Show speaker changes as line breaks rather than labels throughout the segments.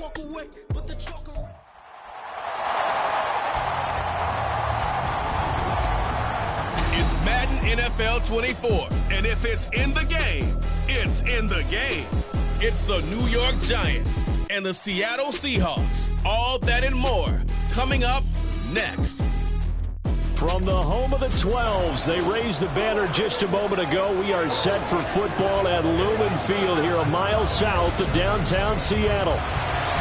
walk away, but the chalk.
It's Madden NFL 24, and if it's in the game, it's in the game. It's the New York Giants and the Seattle Seahawks. All that and more coming up next.
From the home of the 12s, they raised the banner just a moment ago. We are set for football at Lumen Field here a mile south of downtown Seattle.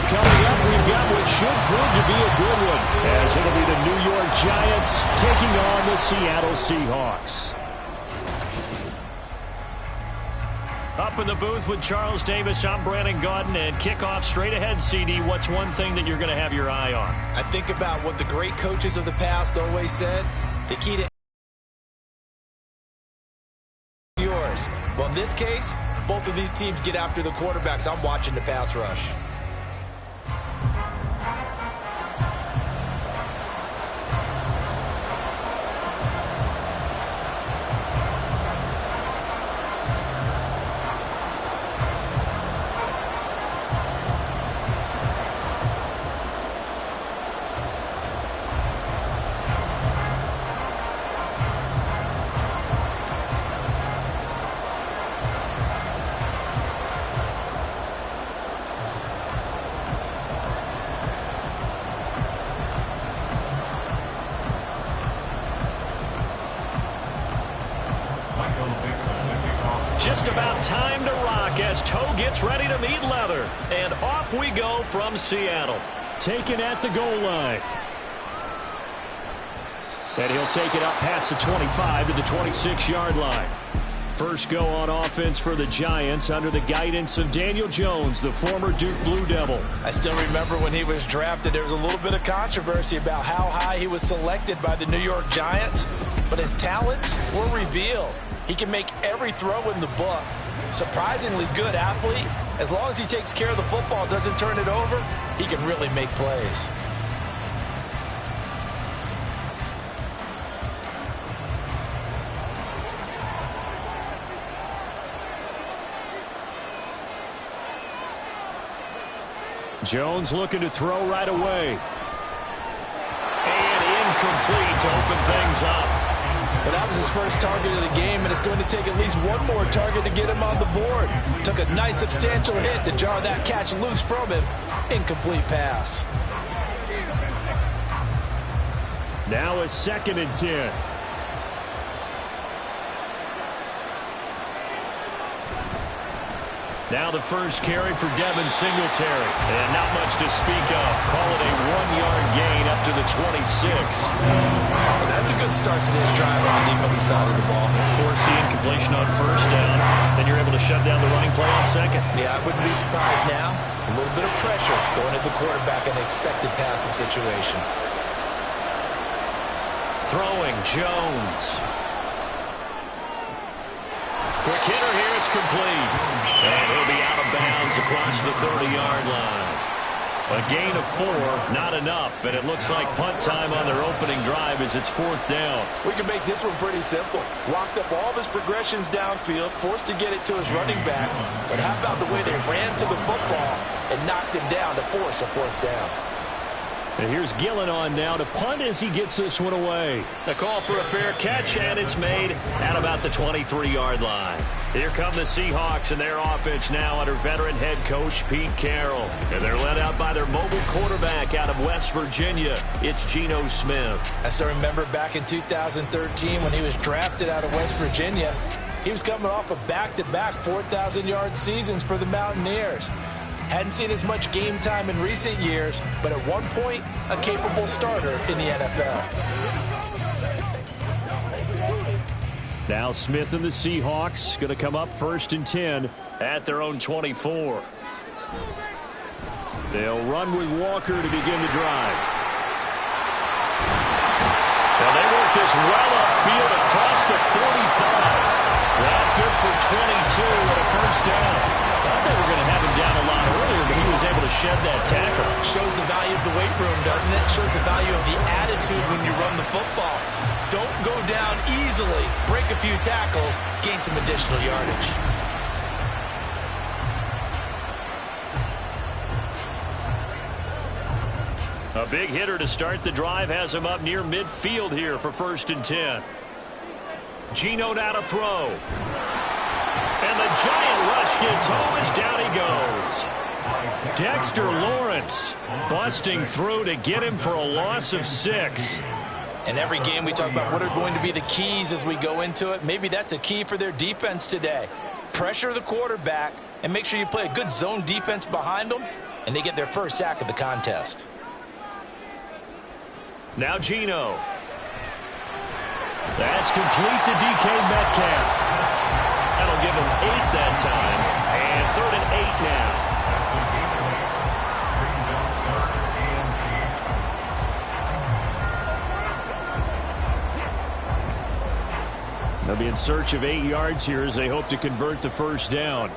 Coming up, we've got what should prove to be a good one, as it'll be the New York Giants taking on the Seattle Seahawks. Up in the booth with Charles Davis, I'm Brandon Gaudin, and kickoff straight ahead, CD. What's one thing that you're going to have your eye on?
I think about what the great coaches of the past always said. The key to yours. Well, in this case, both of these teams get after the quarterbacks. I'm watching the pass rush.
Just about time to rock as Toe gets ready to meet leather. And off we go from Seattle. Taken at the goal line. And he'll take it up past the 25 to the 26-yard line. First go on offense for the Giants under the guidance of Daniel Jones, the former Duke Blue Devil.
I still remember when he was drafted, there was a little bit of controversy about how high he was selected by the New York Giants, but his talents were revealed. He can make every throw in the book. Surprisingly good athlete. As long as he takes care of the football, doesn't turn it over, he can really make plays.
Jones looking to throw right away. And incomplete to open things up.
But that was his first target of the game, and it's going to take at least one more target to get him on the board. Took a nice substantial hit to jar that catch loose from him. Incomplete pass.
Now a 2nd and 10. Now the first carry for Devin Singletary. And not much to speak of. Call it a 1-yard gain up to the 26.
Well, that's a good start to this drive on the defensive side of the ball.
Forcing incompletion on first down. Then you're able to shut down the running play on second.
Yeah, I wouldn't be surprised now. A little bit of pressure going at the quarterback in an expected passing situation.
Throwing Jones. Quick hitter here, it's complete. And he'll be out of bounds across the 30-yard line. A gain of 4, not enough, and it looks like punt time on their opening drive as it's 4th down.
We can make this one pretty simple. Walked up all of his progressions downfield, forced to get it to his running back, but how about the way they ran to the football and knocked him down to force a 4th down?
And here's Gillen on now to punt as he gets this one away. The call for a fair catch, and it's made at about the 23-yard line. Here come the Seahawks and their offense now under veteran head coach Pete Carroll. And they're led out by their mobile quarterback out of West Virginia. It's Geno Smith.
I still remember back in 2013 when he was drafted out of West Virginia. He was coming off of back-to-back 4,000-yard seasons for the Mountaineers. Hadn't seen as much game time in recent years, but at one point, a capable starter in the NFL.
Now Smith and the Seahawks going to come up 1st and 10 at their own 24. They'll run with Walker to begin the drive. Now they work this well upfield across the 45. That good for 22 and a first down. Thought they were going to have him down a lot earlier, but he was able to shed that tackle.
Shows the value of the weight room, doesn't it? Shows the value of the attitude when you run the football. Don't go down easily. Break a few tackles. Gain some additional yardage.
A big hitter to start the drive has him up near midfield here for 1st and 10. Geno now to throw. And the giant rush gets home as down he goes. Dexter Lawrence busting through to get him for a loss of 6.
In every game we talk about what are going to be the keys as we go into it. Maybe that's a key for their defense today. Pressure the quarterback and make sure you play a good zone defense behind them, and they get their first sack of the contest.
Now Geno. That's complete to DK Metcalf. That'll give him 8 that time. And 3rd and 8 now. They'll be in search of 8 yards here as they hope to convert the first down.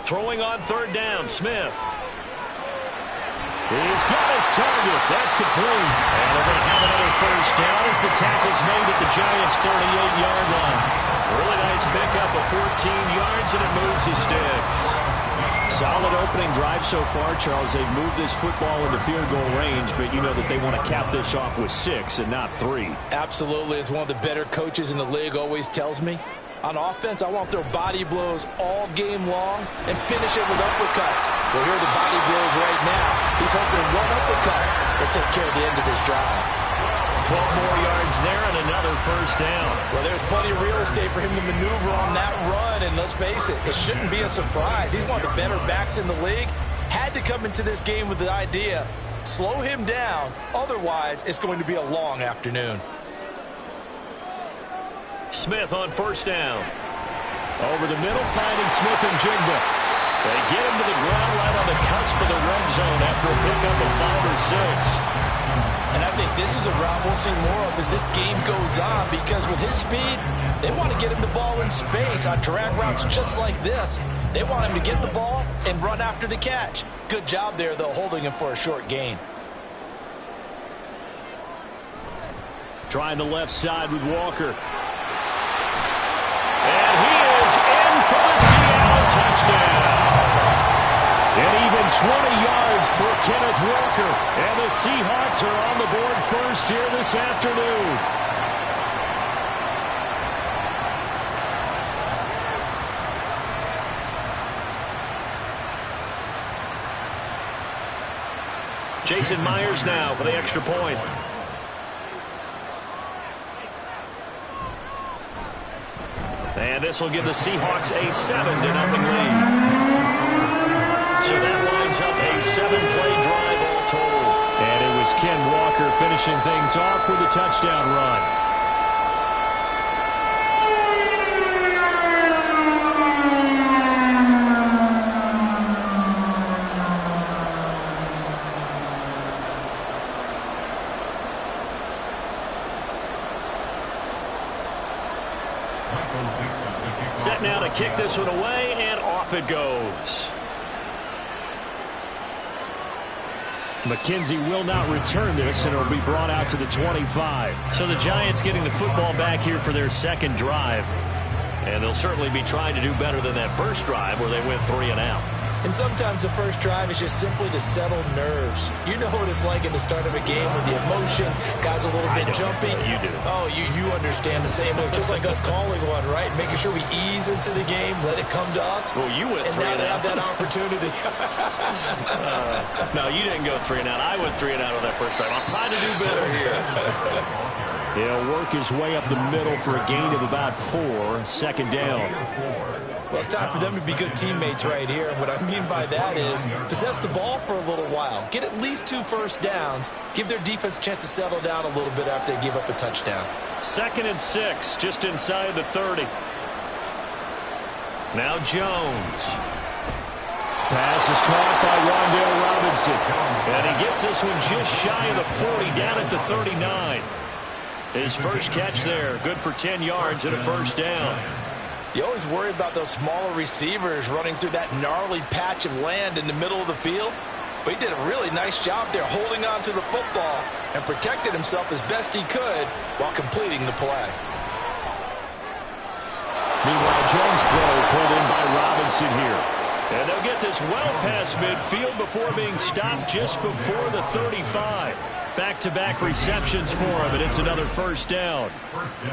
Throwing on 3rd down, Smith. He's got his target. That's complete. And they're going to have another first down as the tackle's made at the Giants' 38-yard line. Really nice pickup of 14 yards, and it moves the sticks. Solid opening drive so far, Charles. They've moved this football into field goal range, but you know that they want to cap this off with 6 and not 3.
Absolutely. As one of the better coaches in the league always tells me, on offense, I want their body blows all game long and finish it with uppercuts. Well, here are the body blows right now. He's hoping one uppercut will take care of the end of this drive.
12 more yards there and another first down.
Well, there's plenty of real estate for him to maneuver on that run, and let's face it, it shouldn't be a surprise. He's one of the better backs in the league. Had to come into this game with the idea, slow him down, otherwise it's going to be a long afternoon.
Smith on 1st down. Over the middle, finding Smith and Jigba. They get him to the ground right on the cusp of the red zone after a pickup of 5 or 6.
And I think this is a route we'll see more of as this game goes on, because with his speed, they want to get him the ball in space on drag routes just like this. They want him to get the ball and run after the catch. Good job there, though, holding him for a short gain.
Trying the left side with Walker. And he is in for the Seattle touchdown. And even 20 yards for Kenneth Walker. And the Seahawks are on the board first here this afternoon. Jason Myers now for the extra point. And this will give the Seahawks a 7-0 lead. So that lines up a 7-play drive all told. And it was Ken Walker finishing things off with a touchdown run. Set now to kick this one away, and off it goes. McKenzie will not return this, and it'll be brought out to the 25. So the Giants getting the football back here for their second drive. And they'll certainly be trying to do better than that first drive where they went 3 and out.
And sometimes the first drive is just simply to settle nerves. You know what it's like at the start of a game with the emotion, guys a little bit jumpy.
You do.
Oh, you understand the same. It's just like us calling one, right? Making sure we ease into the game, let it come to us.
Well, you went 3 and out.
And now they have that opportunity.
No, you didn't go 3 and out. I went 3 and out on that first drive. I'm trying to do better here. He'll work his way up the middle for a gain of about 4. Second down.
Well, it's time for them to be good teammates right here. And what I mean by that is possess the ball for a little while. Get at least 2 first downs. Give their defense a chance to settle down a little bit after they give up a touchdown.
2nd and 6, just inside the 30. Now Jones. Pass is caught by Rondale Robinson. And he gets this one just shy of the 40, down at the 39. His first catch there, good for 10 yards and a first down.
You always worry about those smaller receivers running through that gnarly patch of land in the middle of the field. But he did a really nice job there holding on to the football and protected himself as best he could while completing the play.
Meanwhile, Jones' throw pulled in by Robinson here. And they'll get this well past midfield before being stopped just before the 35. Back-to-back receptions for him, and it's another first down.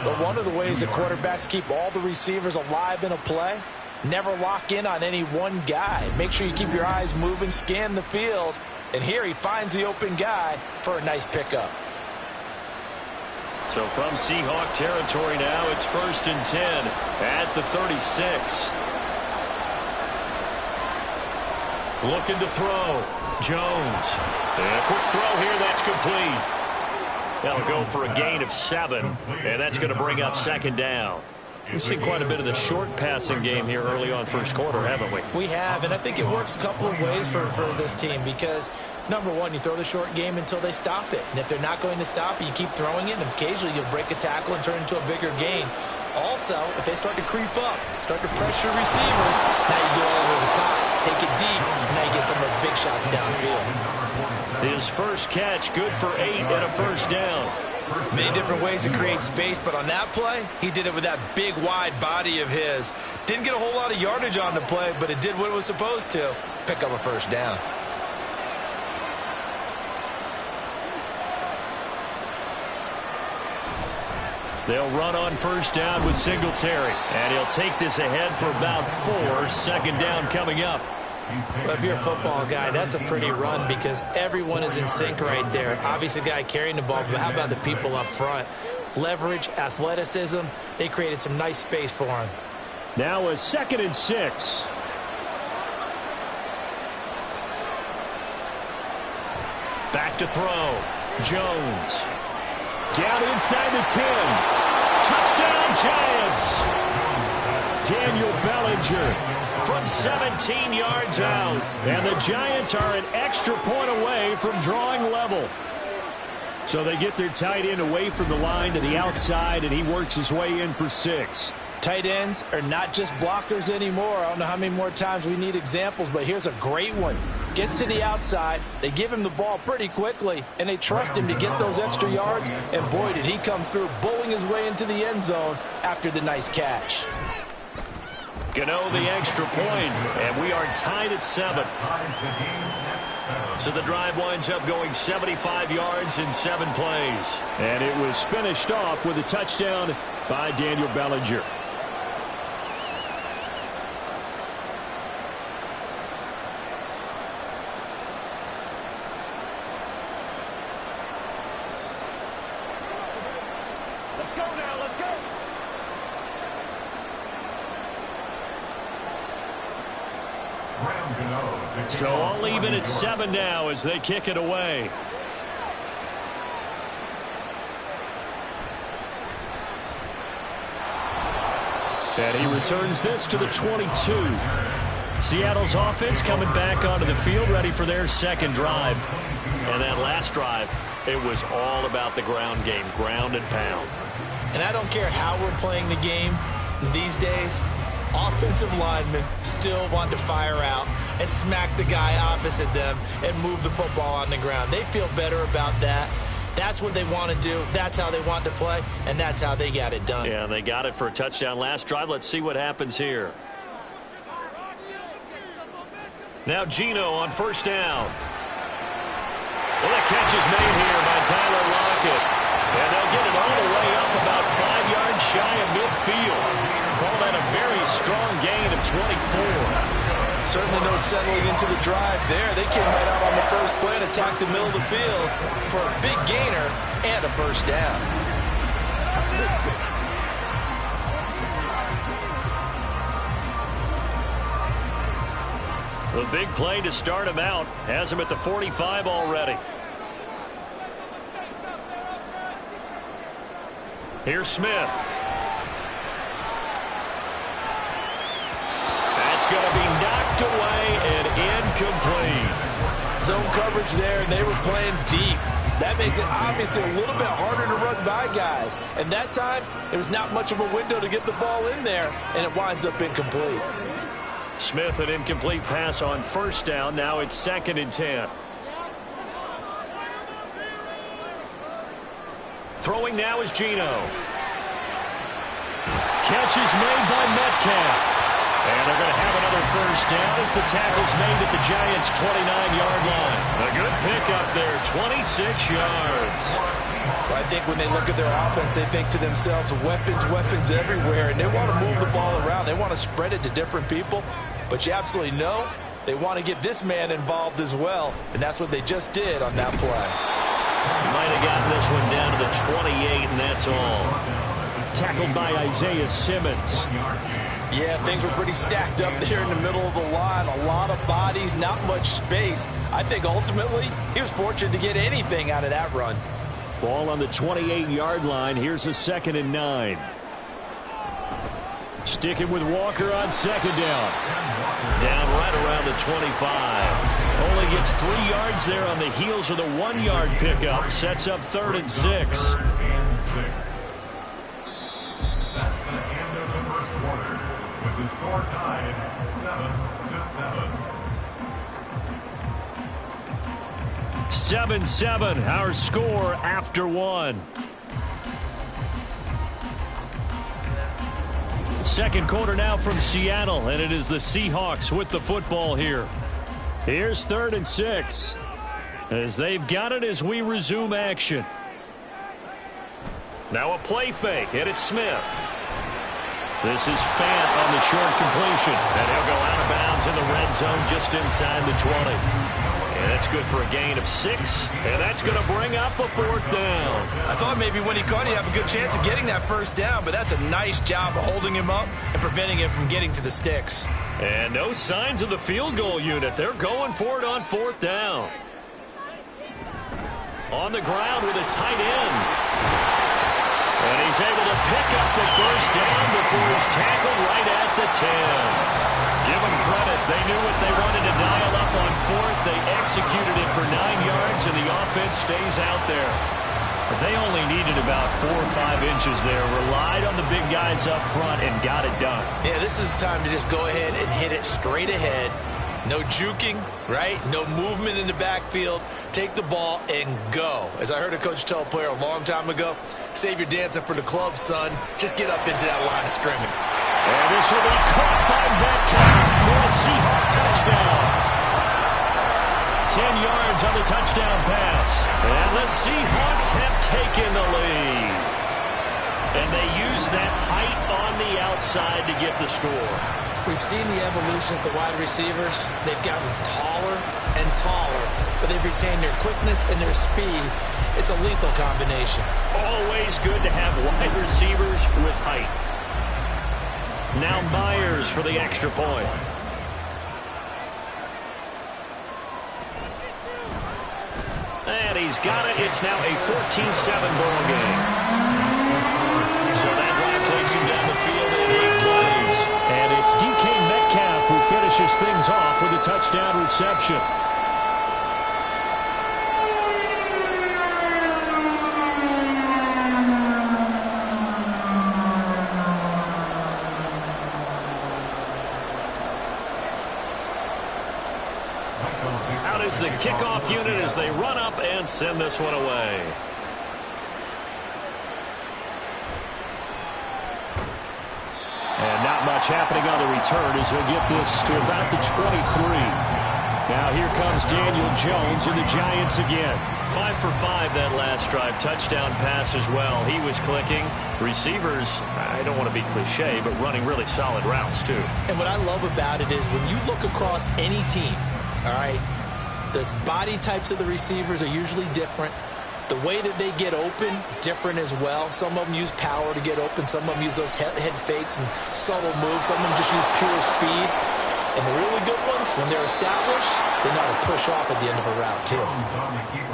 But one of the ways the quarterbacks keep all the receivers alive in a play, never lock in on any one guy. Make sure you keep your eyes moving, scan the field. And here he finds the open guy for a nice pickup.
So from Seahawk territory now, it's 1st and 10 at the 36. Looking to throw. Jones. And a quick throw here, that's complete. That'll go for a gain of 7, and that's going to bring up 2nd down. We've seen quite a bit of the short passing game here early on first quarter, haven't we?
We have, and I think it works a couple of ways for this team because, number one, you throw the short game until they stop it. And if they're not going to stop it, you keep throwing it, and occasionally you'll break a tackle and turn it into a bigger gain. Also, if they start to creep up, start to pressure receivers, now you go over the top, take it deep, and now you get some of those big shots downfield.
His first catch, good for 8 and a first down.
Many different ways to create space, but on that play, he did it with that big, wide body of his. Didn't get a whole lot of yardage on the play, but it did what it was supposed to. Pick up a first down.
They'll run on first down with Singletary, and he'll take this ahead for about 4. 2nd down coming up.
Well, if you're a football guy, that's a pretty run because everyone is in sync right there. Obviously, the guy carrying the ball, but how about the people up front? Leverage, athleticism, they created some nice space for him.
Now a 2nd and 6. Back to throw. Jones. Down inside the 10. Touchdown, Giants. Daniel Bellinger from 17 yards out. And the Giants are an extra point away from drawing level. So they get their tight end away from the line to the outside, and he works his way in for 6.
Tight ends are not just blockers anymore. I don't know how many more times we need examples, but here's a great one. Gets to the outside, they give him the ball pretty quickly, and they trust him to get those extra yards, and boy, did he come through, bowling his way into the end zone after the nice catch.
Gano the extra point, and we are tied at 7. So the drive winds up going 75 yards in 7 plays. And it was finished off with a touchdown by Daniel Bellinger.
Let's go now, let's go.
So I'll leave it at 7 now as they kick it away. And he returns this to the 22. Seattle's offense coming back onto the field, ready for their 2nd drive. And that last drive, it was all about the ground game, ground and pound.
And I don't care how we're playing the game these days, offensive linemen still want to fire out and smack the guy opposite them and move the football on the ground. They feel better about that. That's what they want to do. That's how they want to play, and that's how they got it done.
Yeah, they got it for a touchdown last drive. Let's see what happens here. Now Geno on first down. Well, the catch is made here by Tyler Lockett. And they'll get it all the way up about 5 yards shy of midfield. Call that a very strong gain of 24.
Certainly no settling into the drive there. They came right out on the first play and attacked the middle of the field for a big gainer and a first down.
The big play to start him out has him at the 45 already. Here's Smith. That's going to be knocked away and incomplete.
Zone coverage there, and they were playing deep. That makes it obviously a little bit harder to run by guys. And that time, there was not much of a window to get the ball in there, and it winds up incomplete.
Smith, an incomplete pass on first down. Now it's 2nd and 10. Throwing now is Geno. Catch is made by Metcalf. And they're going to have another first down as the tackle's made at the Giants' 29-yard line. A good pickup there, 26 yards.
Well, I think when they look at their offense, they think to themselves, weapons, weapons everywhere, and they want to move the ball around. They want to spread it to different people, but you absolutely know they want to get this man involved as well, and that's what they just did on that play.
Might have gotten this one down to the 28, and that's all. Tackled by Isaiah Simmons.
Yeah, things were pretty stacked up there in the middle of the line. A lot of bodies, not much space. I think ultimately he was fortunate to get anything out of that run.
Ball on the 28-yard line. Here's a 2nd and 9. Sticking with Walker on 2nd down. Down right around the 25. Only gets 3 yards there on the heels of the 1-yard pickup. Sets up 3rd and 6.
That's the end of the first quarter, with the score tied 7-7.
7-7, our score after 1. Second quarter now from Seattle, and it is the Seahawks with the football here. Here's 3rd and 6, as they've got it as we resume action. Now a play fake, and it's Smith. This is Fant on the short completion, and he'll go out of bounds in the red zone just inside the 20. And that's good for a gain of 6, and that's going to bring up a 4th down.
I thought maybe when he caught it, he'd have a good chance of getting that first down, but that's a nice job of holding him up and preventing him from getting to the sticks.
And no signs of the field goal unit. They're going for it on 4th down. On the ground with a tight end. And he's able to pick up the first down before he's tackled right at the 10. Give them credit. They knew what they wanted to dial up on 4th. They executed it for 9 yards, and the offense stays out there. But they only needed about 4 or 5 inches there. Relied on the big guys up front and got it done.
Yeah, this is time to just go ahead and hit it straight ahead. No juking, right? No movement in the backfield. Take the ball and go. As I heard a coach tell a player a long time ago, save your dancing for the club, son. Just get up into that line of scrimmage.
And this will be caught by Metcalf for a Seahawk touchdown. 10 yards on the touchdown pass. And the Seahawks have taken the lead. And they use that height on the outside to get the score.
We've seen the evolution of the wide receivers. They've gotten taller and taller, but they've retained their quickness and their speed. It's a lethal combination.
Always good to have wide receivers with height. Now Myers for the extra point. And he's got it. It's now a 14-7 ball game. So that drive takes him down the field in 8 plays. And it's DK Metcalf who finishes things off with a touchdown reception. Out is the kickoff unit as they run up and send this one away. And not much happening on the return as he'll get this to about the 23. Now here comes Daniel Jones and the Giants again. 5 for 5 that last drive. Touchdown pass as well. He was clicking. Receivers, I don't want to be cliche, but running really solid routes too.
And what I love about it is when you look across any team, all right, the body types of the receivers are usually different. The way that they get open, different as well. Some of them use power to get open. Some of them use those head fakes and subtle moves. Some of them just use pure speed. And the really good ones, when they're established, they know how to push off at the end of a route, too.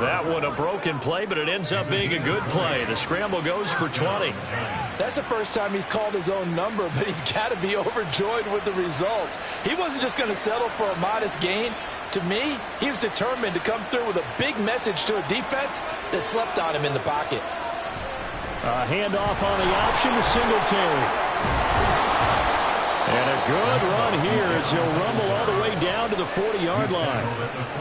That one a broken play, but it ends up being a good play. The scramble goes for 20.
That's the first time he's called his own number, but he's got to be overjoyed with the results. He wasn't just going to settle for a modest gain. To me, he was determined to come through with a big message to a defense that slept on him in the pocket.
A handoff on the option to Singletary. And a good run here as he'll rumble all the way down to the 40-yard line.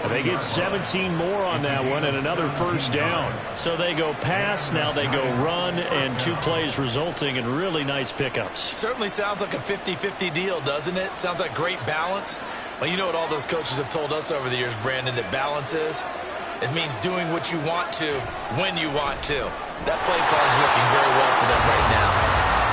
And they get 17 more on that one and another first down. So they go pass, now they go run, and 2 plays resulting in really nice pickups.
Certainly sounds like a 50-50 deal, doesn't it? Sounds like great balance. Well, you know what all those coaches have told us over the years, Brandon, that balance is? It means doing what you want to when you want to. That play call is working very well for them right now.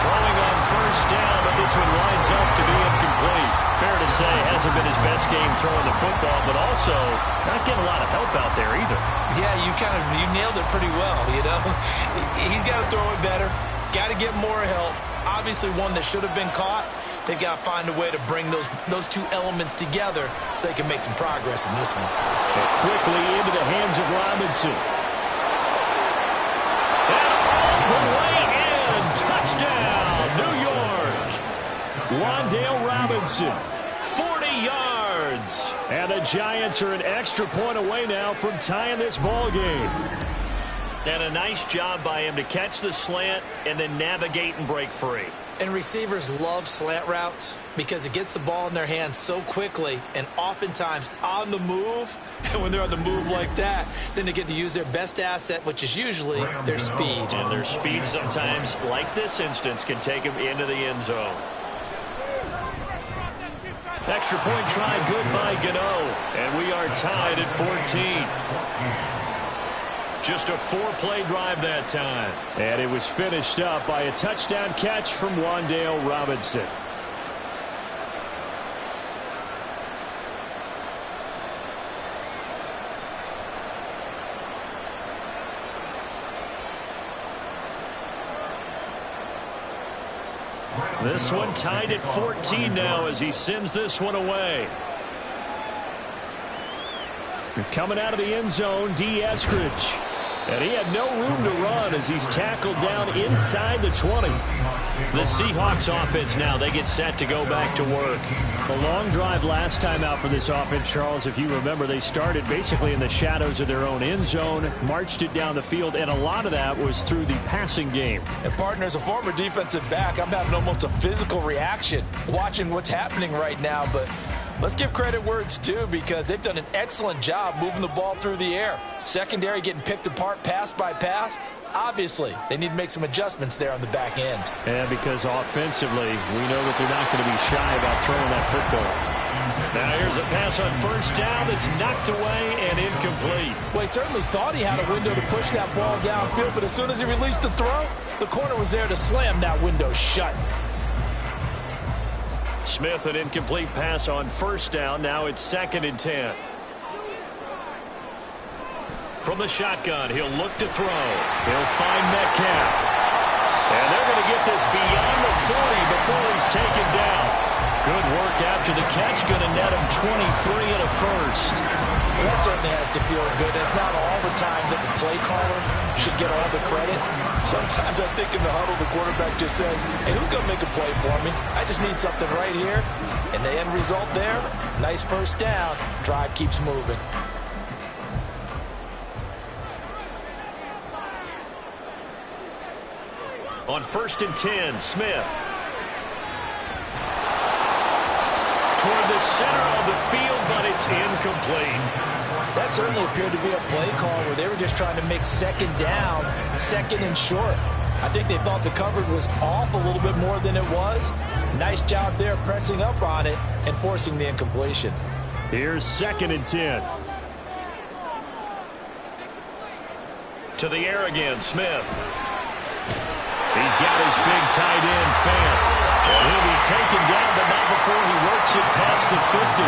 Throwing on first down, but this one lines up to be incomplete. Fair to say, hasn't been his best game throwing the football, but also not getting a lot of help out there either.
Yeah, you nailed it pretty well, you know. He's got to throw it better, got to get more help. Obviously one that should have been caught. They've got to find a way to bring those 2 elements together so they can make some progress in this one.
And quickly into the hands of Robinson. And all the way in. Touchdown, New York. Wan'Dale Robinson, 40 yards. And the Giants are an extra point away now from tying this ball game. And a nice job by him to catch the slant and then navigate and break free.
And receivers love slant routes because it gets the ball in their hands so quickly and oftentimes on the move. And when they're on the move like that, then they get to use their best asset, which is usually their speed.
And their speed sometimes, like this instance, can take them into the end zone. Extra point try good by Gano. And we are tied at 14. Just a 4-play drive that time. And it was finished up by a touchdown catch from Wan'Dale Robinson. This one tied at 14 now as he sends this one away. Coming out of the end zone, D. Eskridge. And he had no room to run as he's tackled down inside the 20. The Seahawks offense now, they get set to go back to work. A long drive last time out for this offense, Charles. If you remember, they started basically in the shadows of their own end zone, marched it down the field, and a lot of that was through the passing game.
And partner, as a former defensive back, I'm having almost a physical reaction watching what's happening right now, but let's give credit where it's due because they've done an excellent job moving the ball through the air. Secondary getting picked apart pass by pass. Obviously, they need to make some adjustments there on the back end.
And because offensively, we know that they're not going to be shy about throwing that football. Now here's a pass on first down that's knocked away and incomplete.
Well, he certainly thought he had a window to push that ball downfield, but as soon as he released the throw, the corner was there to slam that window shut.
Smith, an incomplete pass on first down. Now it's 2nd and 10. From the shotgun, he'll look to throw. He'll find Metcalf. And they're going to get this beyond the 40 before he's taken down. Good work after the catch. Going to net him 23 and a first.
Well, that certainly has to feel good. It's not all the time that the play caller should get all the credit. Sometimes I think in the huddle, the quarterback just says, hey, who's going to make a play for me? I just need something right here. And the end result there, nice first down. Drive keeps moving.
On 1st and 10, Smith. Toward the center of the field, but it's incomplete.
That certainly appeared to be a play call where they were just trying to make second down, 2nd and short. I think they thought the coverage was off a little bit more than it was. Nice job there pressing up on it and forcing the incompletion.
Here's 2nd and 10. To the air again, Smith. He's got his big tight end, Fant. And he'll be taken down, but not before he works it past the 50.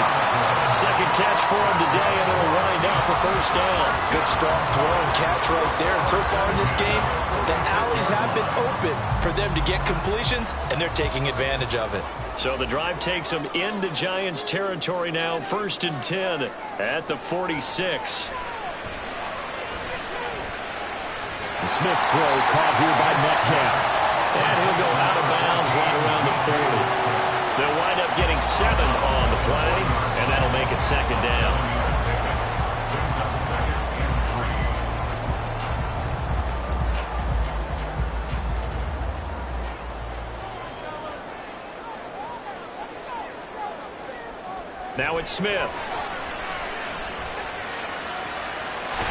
Second catch for him today, and it'll wind up a first down.
Good, strong throw and catch right there. And so far in this game, the alleys have been open for them to get completions, and they're taking advantage of it.
So the drive takes them into Giants territory now, 1st and 10 at the 46. The Smith throw caught here by Metcalf. And he'll go out of bounds right around the 40. They'll wind up getting 7 on the play, and that'll make it 2nd down. Now it's Smith.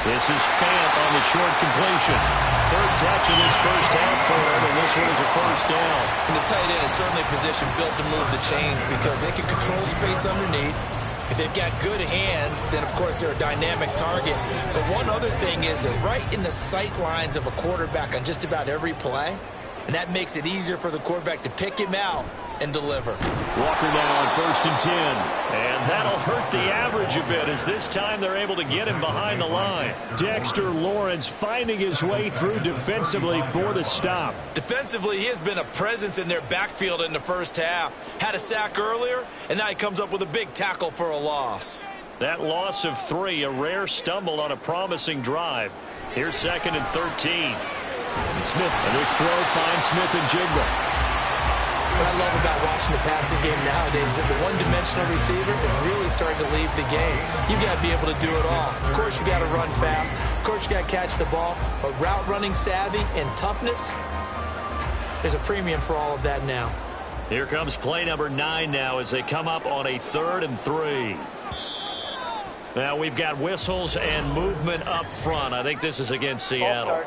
This is Fant on the short completion. Third catch of this first half for him, and this one is a first down.
And the tight end is certainly a position built to move the chains because they can control space underneath. If they've got good hands, then, of course, they're a dynamic target. But one other thing is they're right in the sight lines of a quarterback on just about every play, and that makes it easier for the quarterback to pick him out and deliver.
Walker now on 1st and 10. And that'll hurt the average a bit as this time they're able to get him behind the line. Dexter Lawrence finding his way through defensively for the stop.
Defensively, he has been a presence in their backfield in the first half. Had a sack earlier, and now he comes up with a big tackle for a loss.
That loss of 3, a rare stumble on a promising drive. Here's 2nd and 13. And Smith, and this throw finds Smith and Jigba.
What I love about watching the passing game nowadays is that the one-dimensional receiver is really starting to leave the game. You've got to be able to do it all. Of course, you got to run fast. Of course, you got to catch the ball. But route running savvy and toughness, there's a premium for all of that now.
Here comes play number 9 now as they come up on a 3rd and 3. Now we've got whistles and movement up front. I think this is against Seattle.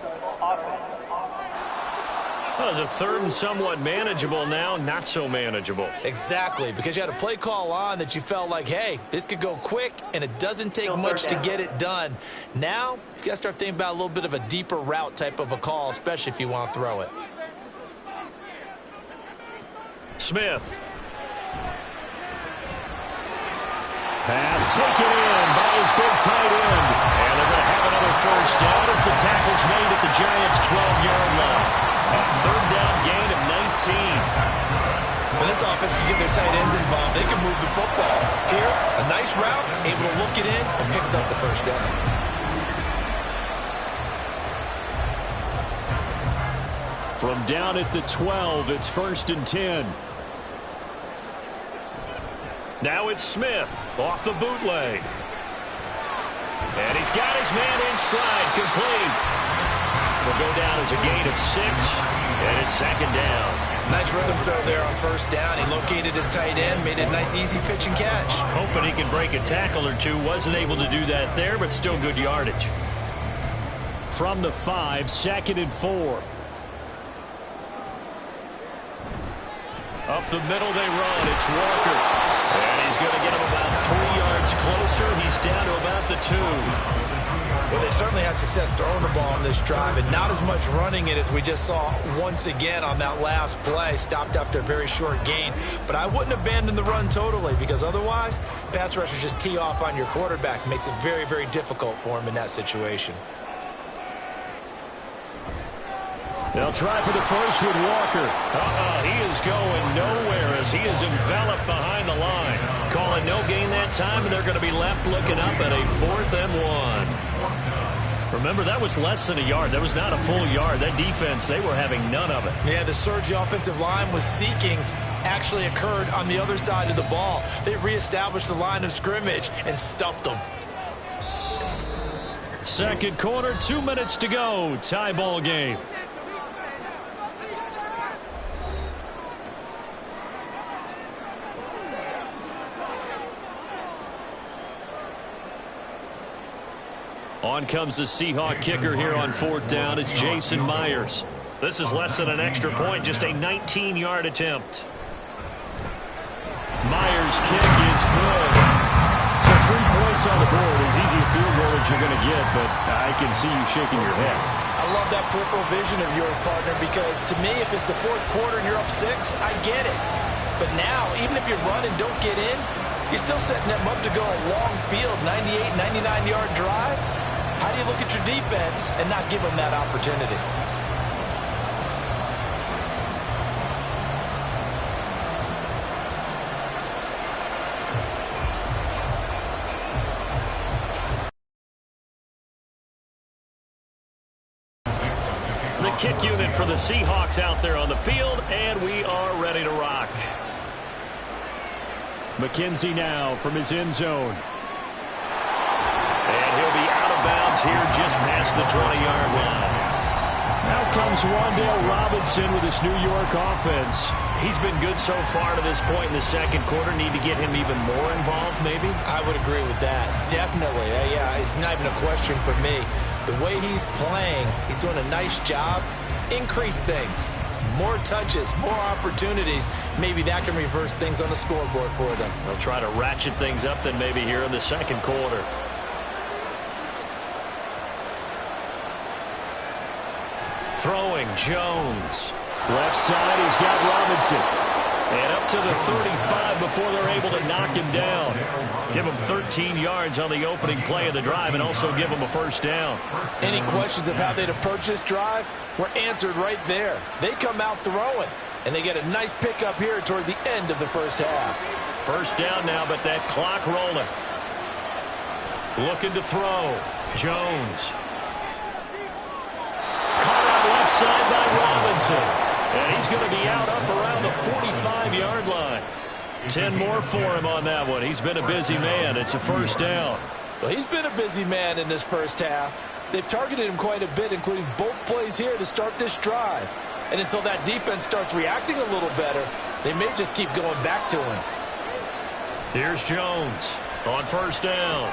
Well, it's a 3rd and somewhat manageable now, not so manageable.
Exactly, because you had a play call on that you felt like, hey, this could go quick, and it doesn't take much to get it done. Now, you've got to start thinking about a little bit of a deeper route type of a call, especially if you want to throw it.
Smith. Pass taken in by his big tight end. And they're going to have another first down as the tackle's made at the Giants' 12-yard line. A 3rd down gain of 19.
When this offense can get their tight ends involved, they can move the football. Here, a nice route, able to look it in, and picks up the first down.
From down at the 12, it's 1st and 10. Now it's Smith off the bootleg. And he's got his man in stride, complete. Will go down as a gain of 6, and it's 2nd down.
Nice rhythm throw there on 1st down. He located his tight end, made it a nice, easy pitch and catch.
Hoping he can break a tackle or two. Wasn't able to do that there, but still good yardage. From the 5, 2nd and 4. Up the middle they run. It's Walker. And he's going to get him about 3 yards closer. He's down to about the 2.
Well, they certainly had success throwing the ball on this drive, and not as much running it as we just saw once again on that last play. Stopped after a very short gain. But I wouldn't abandon the run totally, because otherwise, pass rushers just tee off on your quarterback. Makes it very, very difficult for him in that situation.
They'll try for the first with Walker. He is going nowhere as he is enveloped behind the line. Calling no gain that time, and they're going to be left looking up at a 4th and 1. Remember, that was less than a yard. That was not a full yard. That defense, they were having none of it.
Yeah, the surge the offensive line was seeking actually occurred on the other side of the ball. They reestablished the line of scrimmage and stuffed them.
2nd quarter, 2 minutes to go. Tie ball game. On comes the Seahawk kicker here on 4th down. It's Jason Myers. This is less than an extra point, just a 19-yard attempt. Myers' kick is good. So 3 points on the board. As easy a field goal as you're going to get, but I can see you shaking your head.
I love that peripheral vision of yours, partner, because to me, if it's the 4th quarter and you're up 6, I get it. But now, even if you run and don't get in, you're still setting them up to go a long field, 98, 99-yard drive. How do you look at your defense and not give them that opportunity?
The kick unit for the Seahawks out there on the field, and we are ready to rock. McKenzie now from his end zone. And he'll be out of bounds here just past the 20-yard line. Now comes Wan'Dale Robinson with this New York offense. He's been good so far to this point in the second quarter. Need to get him even more involved, maybe?
I would agree with that. Definitely. Yeah, it's not even a question for me. The way he's playing, he's doing a nice job. Increase things. More touches, more opportunities. Maybe that can reverse things on the scoreboard for them.
They'll try to ratchet things up then maybe here in the second quarter. Throwing, Jones. Left side, he's got Robinson. And up to the 35 before they're able to knock him down. Give him 13 yards on the opening play of the drive and also give him a first down.
Any questions of how they'd approach this drive were answered right there. They come out throwing, and they get a nice pickup here toward the end of the first half.
First down now, but that clock rolling. Looking to throw. Jones. Caught out left side by Robinson. And he's going to be out up around the 45-yard line. 10 more for him on that one. He's been a busy man. It's a first down.
Well, he's been a busy man in this first half. They've targeted him quite a bit, including both plays here to start this drive. And until that defense starts reacting a little better, they may just keep going back to him.
Here's Jones on first down.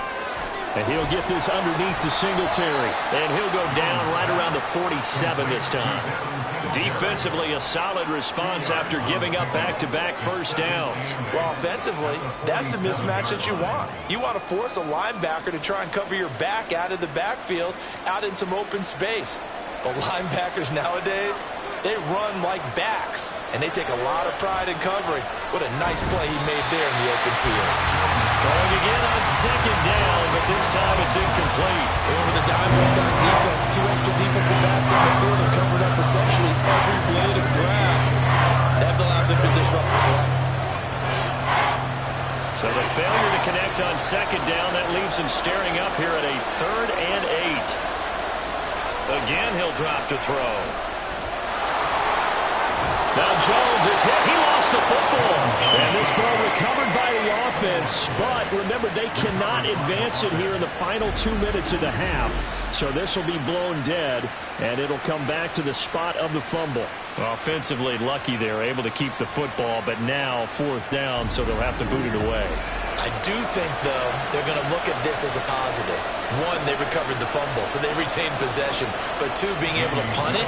And he'll get this underneath to Singletary. And he'll go down right around the 47 this time. Defensively, a solid response after giving up back-to-back first downs.
Well, offensively, that's the mismatch that you want. You want to force a linebacker to try and cover your back out of the backfield, out in some open space. But linebackers nowadays, they run like backs, and they take a lot of pride in covering. What a nice play he made there in the open field.
Throwing again on second down, but this time it's incomplete.
Over the dime looked on defense. Two extra defensive backs on the field and covered up essentially every blade of grass. That allowed them to disrupt the play.
So the failure to connect on second down, that leaves him staring up here at a 3rd and 8. Again, he'll drop to throw. Now Jones is hit. He lost the football. And this ball recovered by the offense. But remember, they cannot advance it here in the final 2 minutes of the half. So this will be blown dead, and it'll come back to the spot of the fumble. Offensively lucky they're able to keep the football, but now 4th down, so they'll have to boot it away.
I do think, though, they're going to look at this as a positive. One, they recovered the fumble, so they retained possession. But two, being able to punt it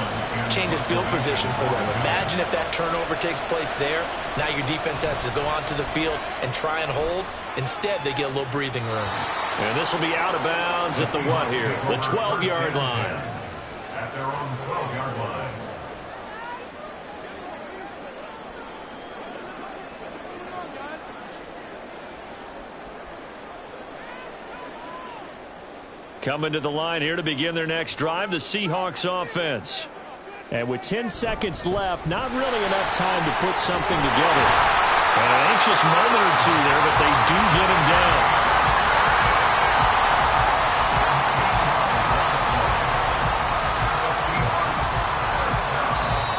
changes field position for them. Imagine if that turnover takes place there. Now your defense has to go onto the field and try and hold. Instead, they get a little breathing room.
And this will be out of bounds at the what here? The 12-yard line.
At their own 12-yard line.
Coming to the line here to begin their next drive, the Seahawks offense. And with 10 seconds left, not really enough time to put something together. And an anxious moment or two there, but they do get him down.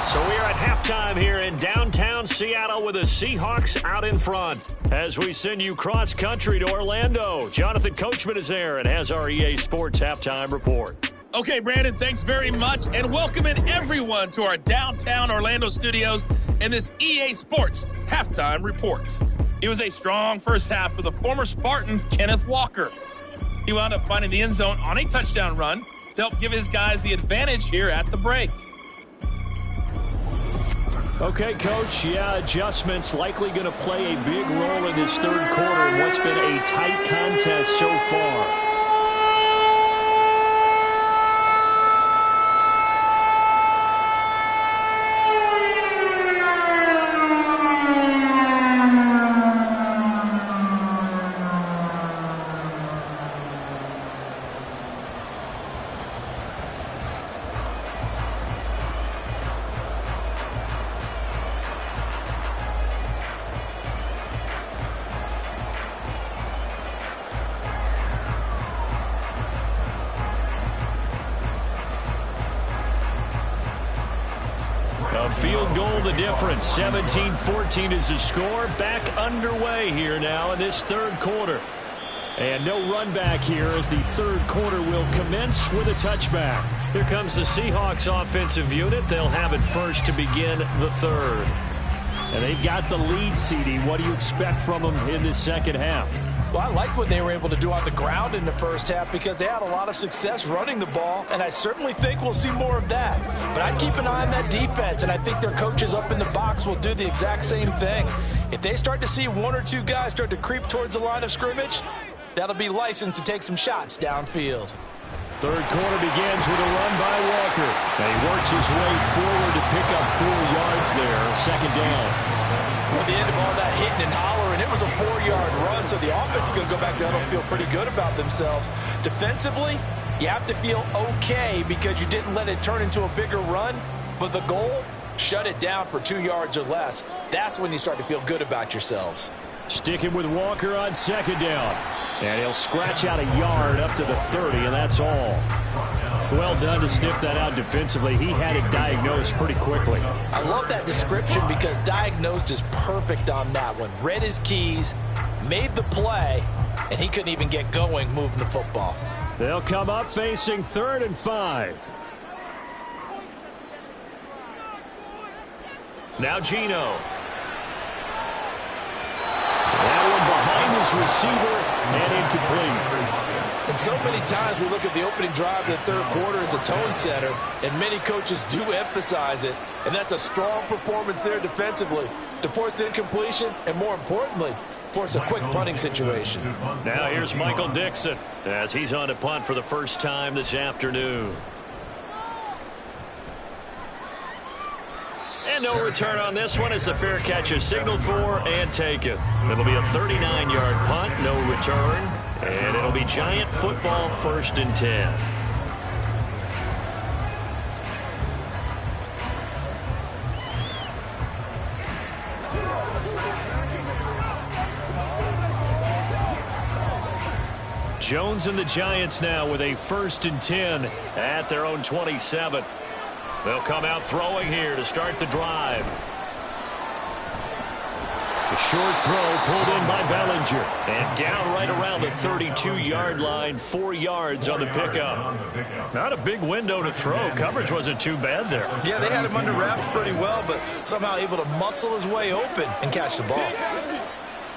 So we are at halftime here in downtown Seattle with the Seahawks out in front. As we send you cross-country to Orlando, Jonathan Coachman is there and has our EA Sports halftime report.
Okay, Brandon, thanks very much, and welcoming everyone to our downtown Orlando studios in this EA Sports halftime report. It was a strong first half for the former Spartan, Kenneth Walker. He wound up finding the end zone on a touchdown run to help give his guys the advantage here at the break.
Okay, Coach, adjustments likely going to play a big role in this third quarter in what's been a tight contest so far. A field goal the difference. 17-14 is the score. Back underway here now in this third quarter. And no run back here as the third quarter will commence with a touchback. Here comes the Seahawks offensive unit. They'll have it first to begin the third. And they've got the lead, CD. What do you expect from them in this second half?
Well, I like what they were able to do on the ground in the first half because they had a lot of success running the ball, and I certainly think we'll see more of that. But I'd keep an eye on that defense, and I think their coaches up in the box will do the exact same thing. If they start to see one or two guys start to creep towards the line of scrimmage, that'll be licensed to take some shots downfield.
Third quarter begins with a run by Walker. And he works his way forward to pick up 4 yards there. Second down.
At the end of all that hitting and hollering, it was a 4-yard run, so the offense is going to go back down and feel pretty good about themselves. Defensively, you have to feel okay because you didn't let it turn into a bigger run, but the goal, shut it down for 2 yards or less. That's when you start to feel good about yourselves.
Sticking with Walker on second down. And he'll scratch out a yard up to the 30, and that's all. Well done to sniff that out defensively. He had it diagnosed pretty quickly.
I love that description because diagnosed is perfect on that one. Read his keys, made the play, and he couldn't even get going moving the football.
They'll come up facing 3rd and 5. Now Gino. That one behind his receiver and incomplete.
And so many times we look at the opening drive of the third quarter as a tone setter, and many coaches do emphasize it. And that's a strong performance there defensively to force incompletion and, more importantly, force a quick punting situation.
Now here's Michael Dixon as he's on to punt for the first time this afternoon. And no return on this one as the fair catch is signaled for and taken. It'll be a 39-yard punt, no return. And it'll be Giant football 1st and 10. Jones and the Giants now with a 1st and 10 at their own 27. They'll come out throwing here to start the drive. A short throw pulled in by Bellinger. And down right around the 32-yard line, 4 yards on the pickup. Not a big window to throw. Coverage wasn't too bad there.
Yeah, they had him under wraps pretty well, but somehow able to muscle his way open and catch the ball.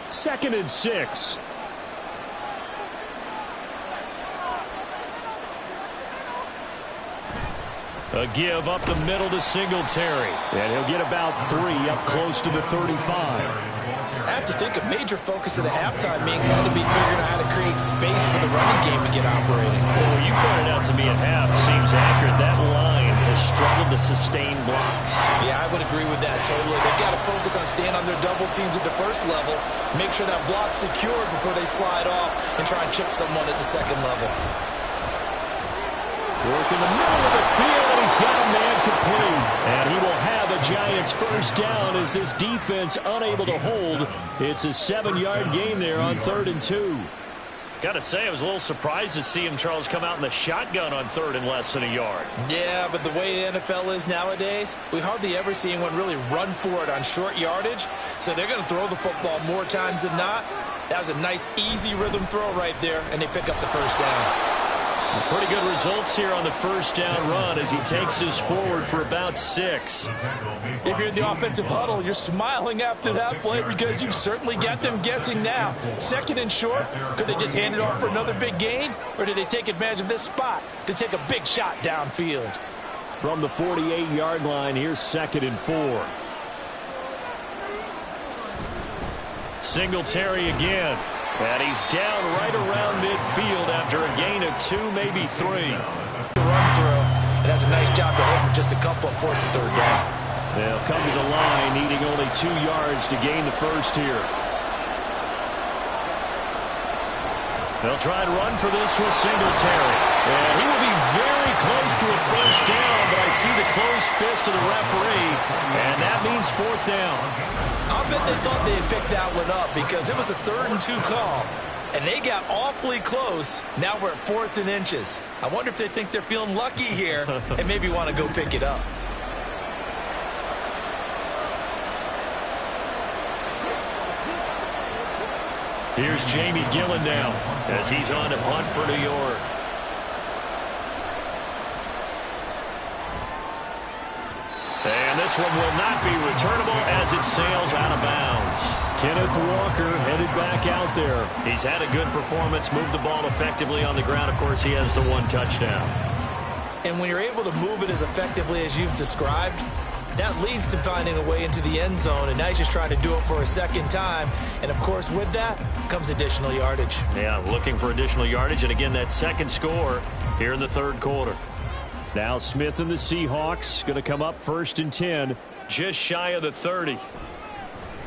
2nd and 6. A give up the middle to Singletary. And he'll get about 3 up close to the 35.
I have to think a major focus of the halftime meetings had to be figuring out how to create space for the running game to get operating.
Well, you pointed out to me at half, seems accurate. That line has struggled to sustain blocks.
Yeah, I would agree with that totally. They've got to focus on staying on their double teams at the first level, make sure that block's secured before they slide off and try and chip someone at the second level.
Work in the middle of the field, and he's got a man complete. And he will have a Giants first down as this defense unable to hold. It's a 7-yard gain there on 3rd and 2. Got to say, I was a little surprised to see him, Charles, come out in the shotgun on 3rd and less than a yard.
Yeah, but the way the NFL is nowadays, we hardly ever see anyone really run for it on short yardage. So they're going to throw the football more times than not. That was a nice, easy rhythm throw right there, and they pick up the first down.
Pretty good results here on the first down run as he takes this forward for about 6.
If you're in the offensive huddle, you're smiling after that play because you've certainly got them guessing now. 2nd and short, could they just hand it off for another big gain? Or did they take advantage of this spot to take a big shot downfield?
From the 48-yard line, here's 2nd and 4. Singletary again. And he's down right around midfield after a gain of 2, maybe 3.
Run through. It has a nice job to hold for just a couple and force a 3rd down.
They'll come to the line, needing only 2 yards to gain the first here. They'll try and run for this with Singletary. And he will be very close to a first down, but I see the closed fist of the referee, and that means 4th down.
I'll bet they thought they had picked that one up because it was a 3rd and 2 call, and they got awfully close. Now we're at 4th and inches. I wonder if they think they're feeling lucky here and maybe want to go pick it up.
Here's Jamie Gillen now as he's on to punt for New York. And this one will not be returnable as it sails out of bounds. Kenneth Walker headed back out there. He's had a good performance, moved the ball effectively on the ground. Of course, he has the one touchdown.
And when you're able to move it as effectively as you've described, that leads to finding a way into the end zone, and now he's just trying to do it for a second time. And, of course, with that comes additional yardage.
Yeah, looking for additional yardage, and again, that second score here in the third quarter. Now Smith and the Seahawks going to come up 1st and 10, just shy of the 30.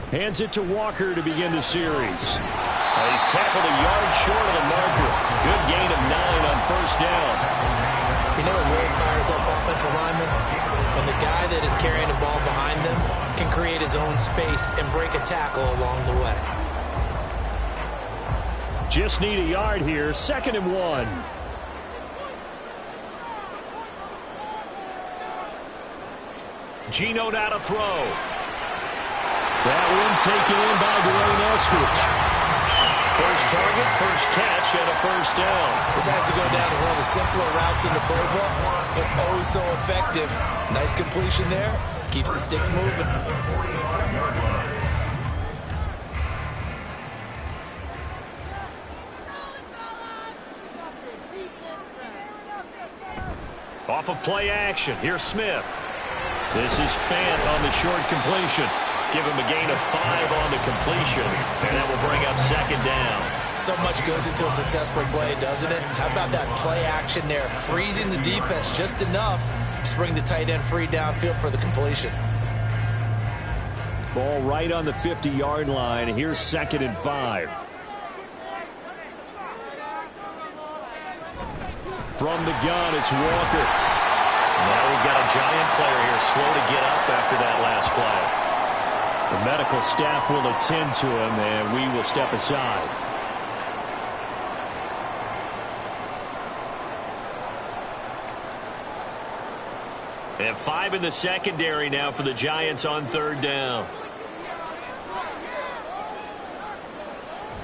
Hands it to Walker to begin the series. He's tackled a yard short of the marker. Good gain of 9 on 1st down.
You know what really fires up offensive linemen? When the guy that is carrying the ball behind them can create his own space and break a tackle along the way.
Just need a yard here. 2nd and 1. Geno now to throw. That one taken in by Dwayne Eskridge. First target, first catch, and a 1st down.
This has to go down as one of the simpler routes in the playbook, but oh so effective. Nice completion there. Keeps the sticks moving.
Off of play action. Here's Smith. This is Fant on the short completion. Give him a gain of 5 on the completion, and that will bring up 2nd down.
So much goes into a successful play, doesn't it? How about that play action there? Freezing the defense just enough to bring the tight end free downfield for the completion.
Ball right on the 50-yard line. Here's 2nd and 5. From the gun, it's Walker. Now we've got a giant player here, slow to get up after that last play. The medical staff will attend to him, and we will step aside. And 5 in the secondary now for the Giants on 3rd down.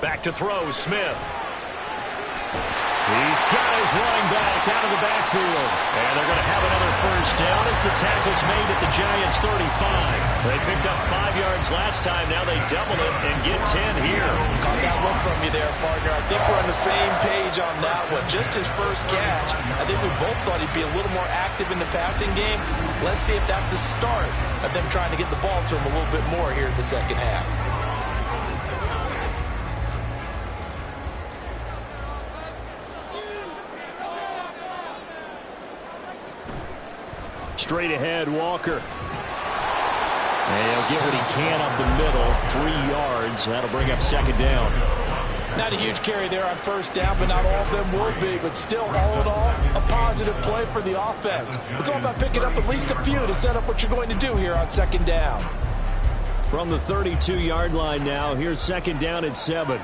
Back to throw, Smith. He's got his running back out of the backfield. And they're going to have another 1st down as the tackle's made at the Giants' 35. They picked up 5 yards last time. Now they double it and get 10 here.
Caught that look from you there, partner. I think we're on the same page on that one. Just his first catch. I think we both thought he'd be a little more active in the passing game. Let's see if that's the start of them trying to get the ball to him a little bit more here in the second half.
Straight ahead, Walker. And he'll get what he can up the middle. 3 yards. That'll bring up 2nd down.
Not a huge carry there on 1st down, but not all of them will be. But still, all in all, a positive play for the offense. It's all about picking up at least a few to set up what you're going to do here on 2nd down.
From the 32-yard line now, here's 2nd down at 7.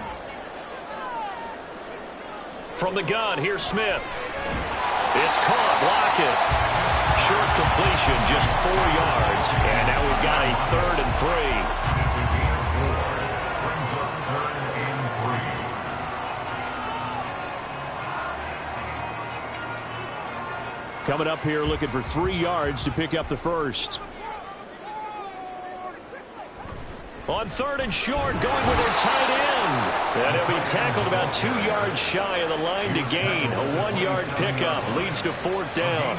From the gun, here's Smith. It's caught, Lockett. Short completion, just 4 yards. And now we've got a 3rd and 3. Coming up here looking for 3 yards to pick up the 1st. On 3rd and short, going with their tight end. And he'll be tackled about 2 yards shy of the line to gain. A 1-yard pickup leads to 4th down.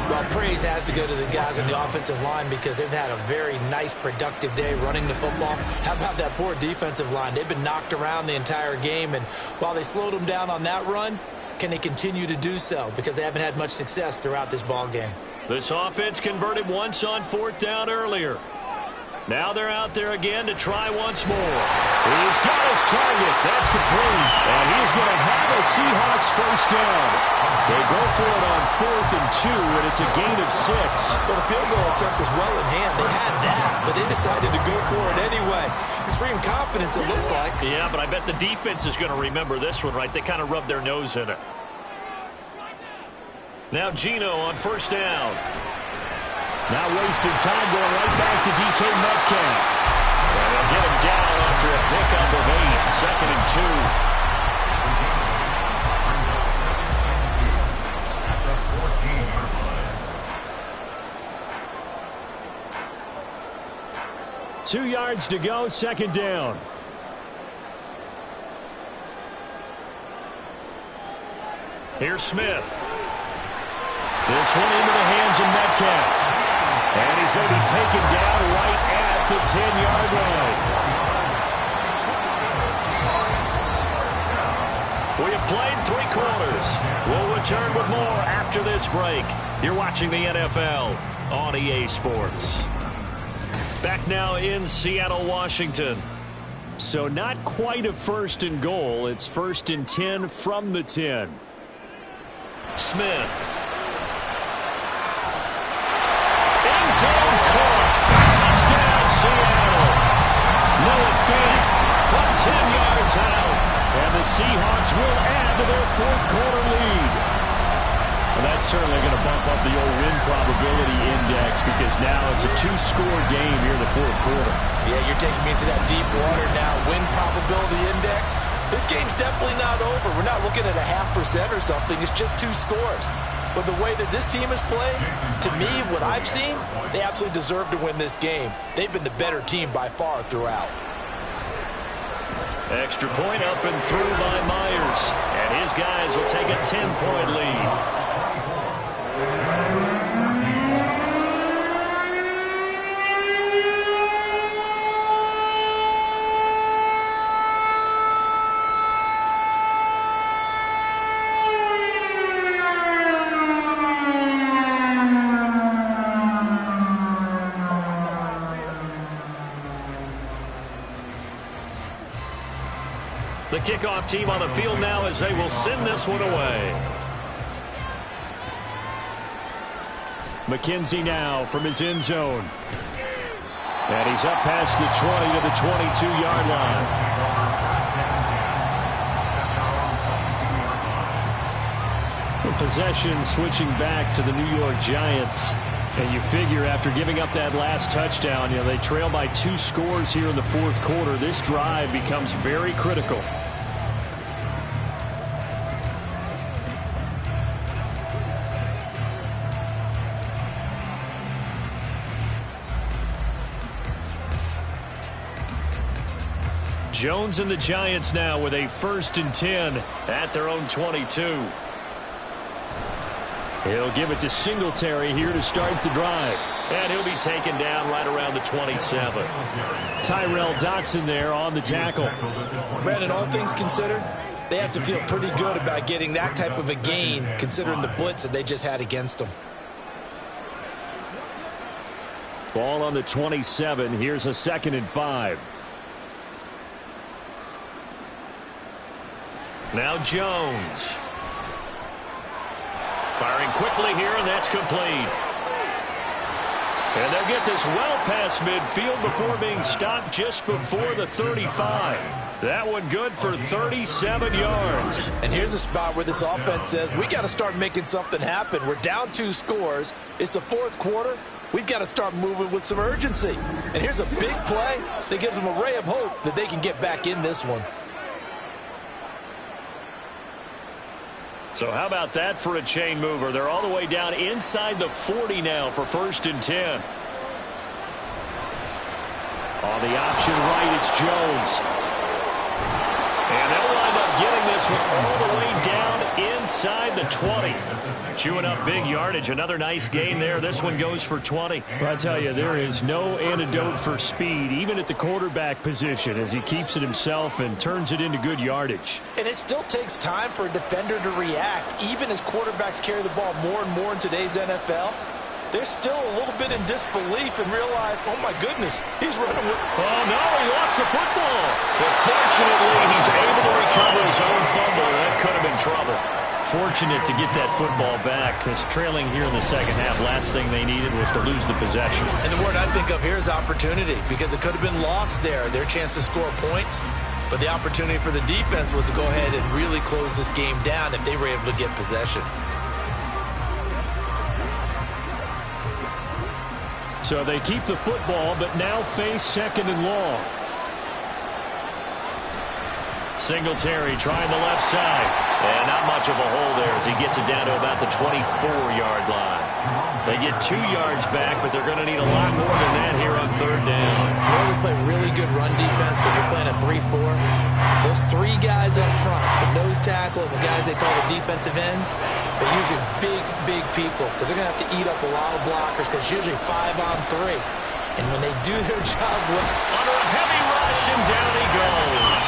Well, praise has to go to the guys on the offensive line because they've had a very nice, productive day running the football. How about that poor defensive line? They've been knocked around the entire game, and while they slowed them down on that run, can they continue to do so? Because they haven't had much success throughout this ball game.
This offense converted once on 4th down earlier. Now they're out there again to try once more. He's got his target. That's complete. And he's going to have a Seahawks 1st down. They go for it on 4th and 2, and it's a gain of 6.
Well, the field goal attempt was well in hand. They had that, but they decided to go for it anyway. Extreme confidence, it looks like.
Yeah, but I bet the defense is going to remember this one, right? They kind of rubbed their nose in it. Now Geno on 1st down. Not wasting time, going right back to DK Metcalf. And they'll get him down on after a pickup of 8, 2nd and 2. 2 yards to go, 2nd down. Here's Smith. This one into the hands of Metcalf. And he's going to be taken down right at the 10-yard line. We have played 3 quarters. We'll return with more after this break. You're watching the NFL on EA Sports. Back now in Seattle, Washington. So not quite a 1st and goal. It's 1st and 10 from the 10. Smith. End zone caught. Touchdown, Seattle. Noah Fant from 10 yards out. And the Seahawks will add to their 4th quarter lead. Well, that's certainly going to bump up the old win probability index because now it's a 2-score game here in the 4th quarter.
Yeah, you're taking me into that deep water now. Win probability index. This game's definitely not over. We're not looking at a 0.5% or something. It's just 2 scores. But the way that this team has played, to me, what I've seen, they absolutely deserve to win this game. They've been the better team by far throughout.
Extra point up and through by Myers. And his guys will take a 10-point lead. The kickoff team on the field now as they will send this one away. McKenzie now from his end zone. And he's up past the 20 to the 22-yard line. The possession switching back to the New York Giants. And you figure after giving up that last touchdown, they trail by 2 scores here in the 4th quarter. This drive becomes very critical. Jones and the Giants now with a 1st and 10 at their own 22. He'll give it to Singletary here to start the drive. And he'll be taken down right around the 27. Tyrell Dotson there on the tackle.
Brandon, all things considered, they have to feel pretty good about getting that type of a gain considering the blitz that they just had against them.
Ball on the 27. Here's a 2nd and 5. Now Jones. Firing quickly here, and that's complete. And they'll get this well past midfield before being stopped just before the 35. That one good for 37 yards.
And here's a spot where this offense says, we got to start making something happen. We're down 2 scores. It's the 4th quarter. We've got to start moving with some urgency. And here's a big play that gives them a ray of hope that they can get back in this one.
So how about that for a chain mover? They're all the way down inside the 40 now for 1st and 10. On the option right, it's Jones. And they'll wind up getting this one all the way down inside the 20. Chewing up big yardage. Another nice gain there. This one goes for 20. Well, I tell you, there is no antidote for speed, even at the quarterback position, as he keeps it himself and turns it into good yardage.
And it still takes time for a defender to react. Even as quarterbacks carry the ball more and more in today's NFL, they're still a little bit in disbelief and realize, oh, my goodness, he's running with...
Oh, no, he lost the football. But fortunately, he's able to recover his own fumble. That could have been trouble. Fortunate to get that football back, because trailing here in the 2nd half, last thing they needed was to lose the possession.
And the word I think of here is opportunity, because it could have been lost there, their chance to score points. But the opportunity for the defense was to go ahead and really close this game down if they were able to get possession. So
they keep the football, but now face 2nd and long. Singletary trying the left side. And not much of a hole there as he gets it down to about the 24-yard line. They get 2 yards back, but they're going to need a lot more than that here on third down.
You know, we play really good run defense when you're playing a 3-4. Those 3 guys up front, the nose tackle and the guys they call the defensive ends, they're usually big people because they're going to have to eat up a lot of blockers because it's usually 5-on-3. And when they do their job well,
under a heavy rush, and down he goes.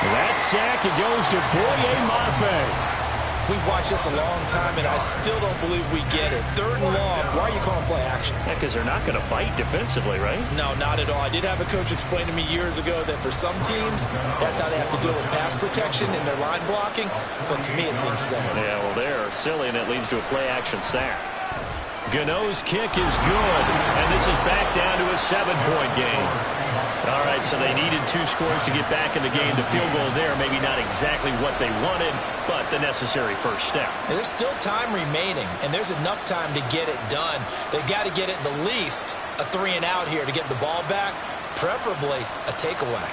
That sack, it goes to Boye Mafe.
We've watched this a long time, and I still don't believe we get it. 3rd and long, why are you calling play action?
Yeah, because they're not going to bite defensively, right?
No, not at all. I did have a coach explain to me years ago that for some teams, that's how they have to deal with pass protection in their line blocking. But to me, it seems silly.
Yeah, well, they're silly, and it leads to a play-action sack. Gano's kick is good, and this is back down to a 7-point game. All right, so they needed 2 scores to get back in the game. The field goal there, maybe not exactly what they wanted, but the necessary first step.
And there's still time remaining, and there's enough time to get it done. They've got to get it the least a 3-and-out here to get the ball back, preferably a takeaway.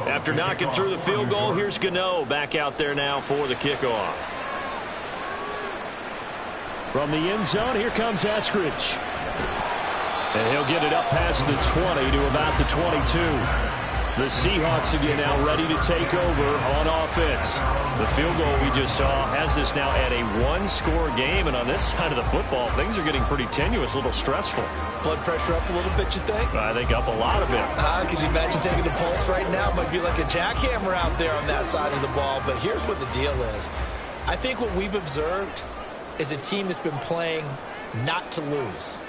After knocking through the field goal, here's Gano back out there now for the kickoff. From the end zone, here comes Eskridge. And he'll get it up past the 20 to about the 22. The Seahawks again now ready to take over on offense. The field goal we just saw has us now at a 1-score game, and on this side of the football, things are getting pretty tenuous, a little stressful.
Blood pressure up a little bit, you think?
I think up a lot of it.
Could you imagine taking the pulse right now? It might be like a jackhammer out there on that side of the ball, but here's what the deal is. I think what we've observed is a team that's been playing not to lose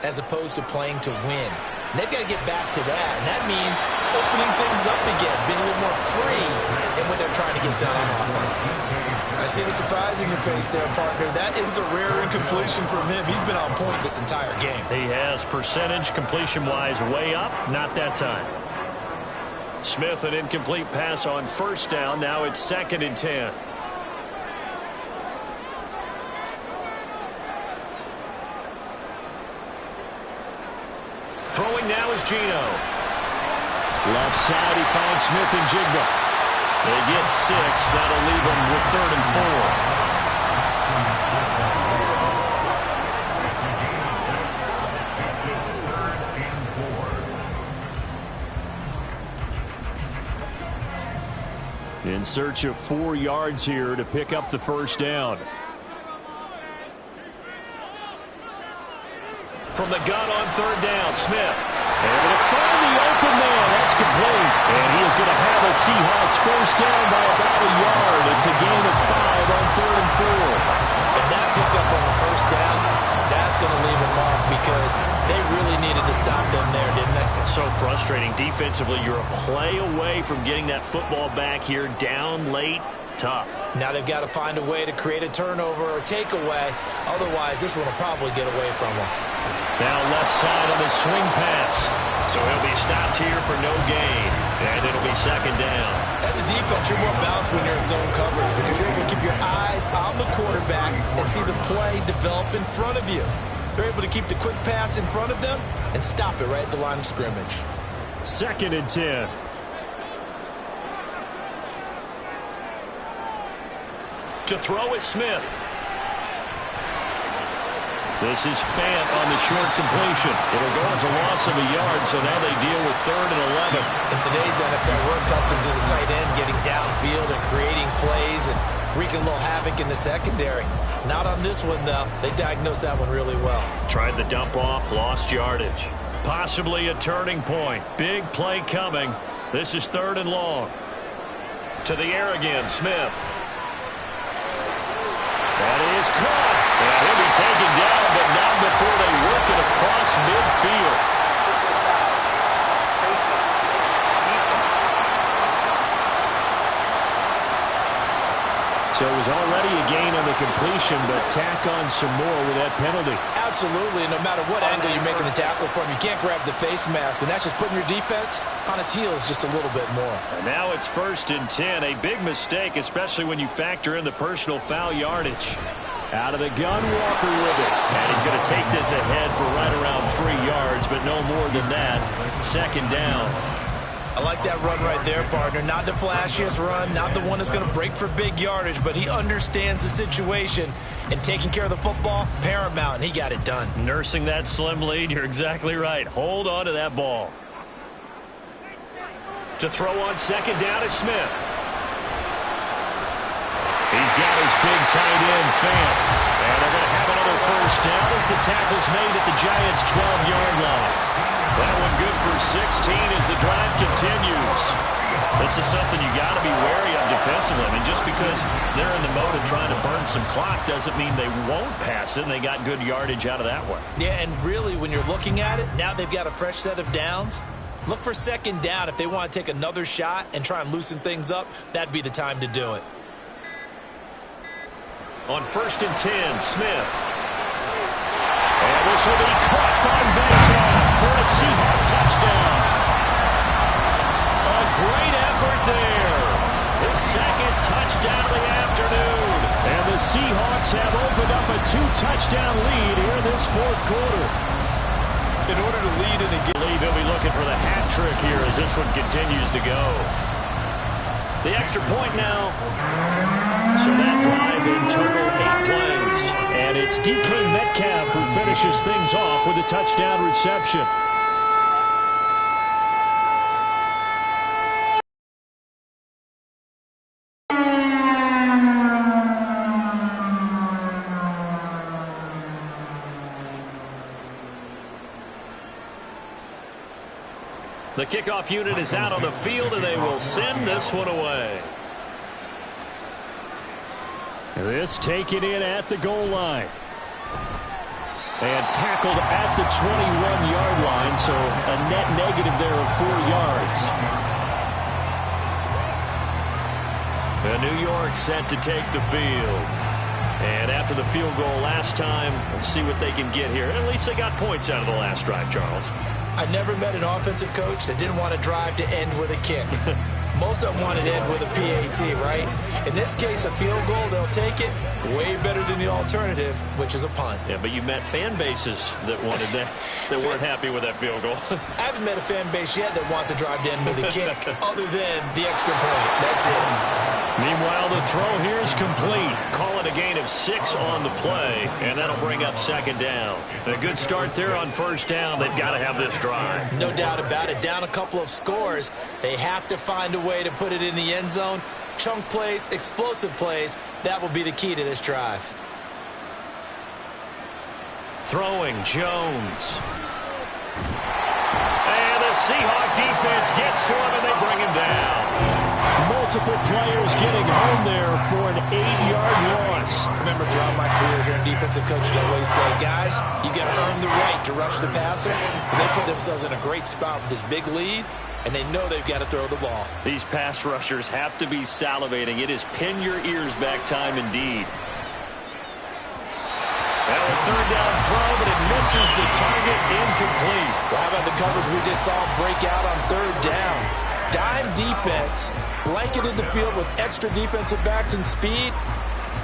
as opposed to playing to win. And they've got to get back to that, and that means opening things up again, being a little more free in what they're trying to get done on offense. I see the surprise in your face there, partner. That is a rare incompletion from him. He's been on point this entire game.
He has percentage completion-wise way up, not that time. Smith, an incomplete pass on first down. Now it's 2nd and 10. Throwing now is Gino. Left side, he finds Smith and Jigba. They get 6. That'll leave them with 3rd and 4. In search of 4 yards here to pick up the first down. From the gun on 3rd down, Smith. Able to find the open man. That's complete. And he is going to have a Seahawks first down by about a yard. It's a gain of 5 on 3rd and 4.
And that pickup on the first down, that's going to leave a mark because they really needed to stop them there, didn't they?
So frustrating. Defensively, you're a play away from getting that football back here down late. Tough.
Now they've got to find a way to create a turnover or takeaway. Otherwise, this one will probably get away from them.
Now left side on the swing pass. So he'll be stopped here for no gain. And it'll be 2nd down.
As a defense, you're more balanced when you're in zone coverage because you're able to keep your eyes on the quarterback and see the play develop in front of you. They're able to keep the quick pass in front of them and stop it right at the line of scrimmage.
2nd and 10. To throw is Smith. This is Fant on the short completion. It'll go as a loss of a yard, so now they deal with 3rd and 11.
In today's NFL, we're accustomed to the tight end getting downfield and creating plays and wreaking a little havoc in the secondary. Not on this one, though. They diagnosed that one really well.
Tried the dump off, lost yardage. Possibly a turning point. Big play coming. This is 3rd and long. To the air again, Smith. That is caught. And he'll be taken down, but not before they work it across midfield. So it was already a gain on the completion, but tack on some more with that penalty.
Absolutely, and no matter what angle you're making the tackle from, you can't grab the face mask, and that's just putting your defense on its heels just a little bit more.
And now it's 1st and 10, a big mistake, especially when you factor in the personal foul yardage. Out of the gun, Walker with it. And he's going to take this ahead for right around 3 yards, but no more than that. 2nd down.
I like that run right there, partner. Not the flashiest run, not the one that's going to break for big yardage, but he understands the situation, and taking care of the football, paramount, and he got it done.
Nursing that slim lead, you're exactly right. Hold on to that ball. To throw on 2nd down is Smith. He's got his big tight end, Fant. And they're going to have another 1st down as the tackle's made at the Giants' 12-yard line. That one good for 16 as the drive continues. This is something you got to be wary of defensively. I mean, just because they're in the mode of trying to burn some clock doesn't mean they won't pass it, and they got good yardage out of that one.
Yeah, and really, when you're looking at it, now they've got a fresh set of downs. Look for 2nd down. If they want to take another shot and try and loosen things up, that'd be the time to do it.
On 1st and 10, Smith. And this will be caught by Metcalf for a Seahawks touchdown. A great effort there. His 2nd touchdown of the afternoon. And the Seahawks have opened up a 2-touchdown lead here in this 4th quarter.
In order to lead in a game,
He'll be looking for the hat trick here as this one continues to go. The extra point now. So that drive in total 8 plays. And it's DK Metcalf who finishes things off with a touchdown reception. The kickoff unit is out on the field, and they will send this one away. This taken in at the goal line. And tackled at the 21-yard line, so a net negative there of 4 yards. New York set to take the field. And after the field goal last time, we'll see what they can get here. At least they got points out of the last drive, Charles.
I never met an offensive coach that didn't want a drive to end with a kick. Most of them want it to end with a PAT, right? In this case, a field goal, they'll take it. Way better than the alternative, which is a punt.
Yeah, but you met fan bases that wanted that, that weren't happy with that field goal.
I haven't met a fan base yet that wants a drive to end with a kick, other than the extra point. That's it.
Meanwhile, the throw here is complete. Call it a gain of 6 on the play, and that'll bring up 2nd down. A good start there on 1st down. They've got to have this drive.
No doubt about it. Down a couple of scores. They have to find a way to put it in the end zone. Chunk plays, explosive plays. That will be the key to this drive.
Throwing, Jones. And the Seahawks defense gets to him, and they bring him down. Multiple players getting home there for an 8-yard loss.
Remember, throughout my career here in defensive coaches, I always say, guys, you got to earn the right to rush the passer. And they put themselves in a great spot with this big lead, and they know they've got to throw the ball.
These pass rushers have to be salivating. It is pin your ears back time indeed. Well, a 3rd down throw, but it misses the target, incomplete.
Well, how about the coverage we just saw break out on 3rd down? Dime defense, blanketed the field with extra defensive backs and speed,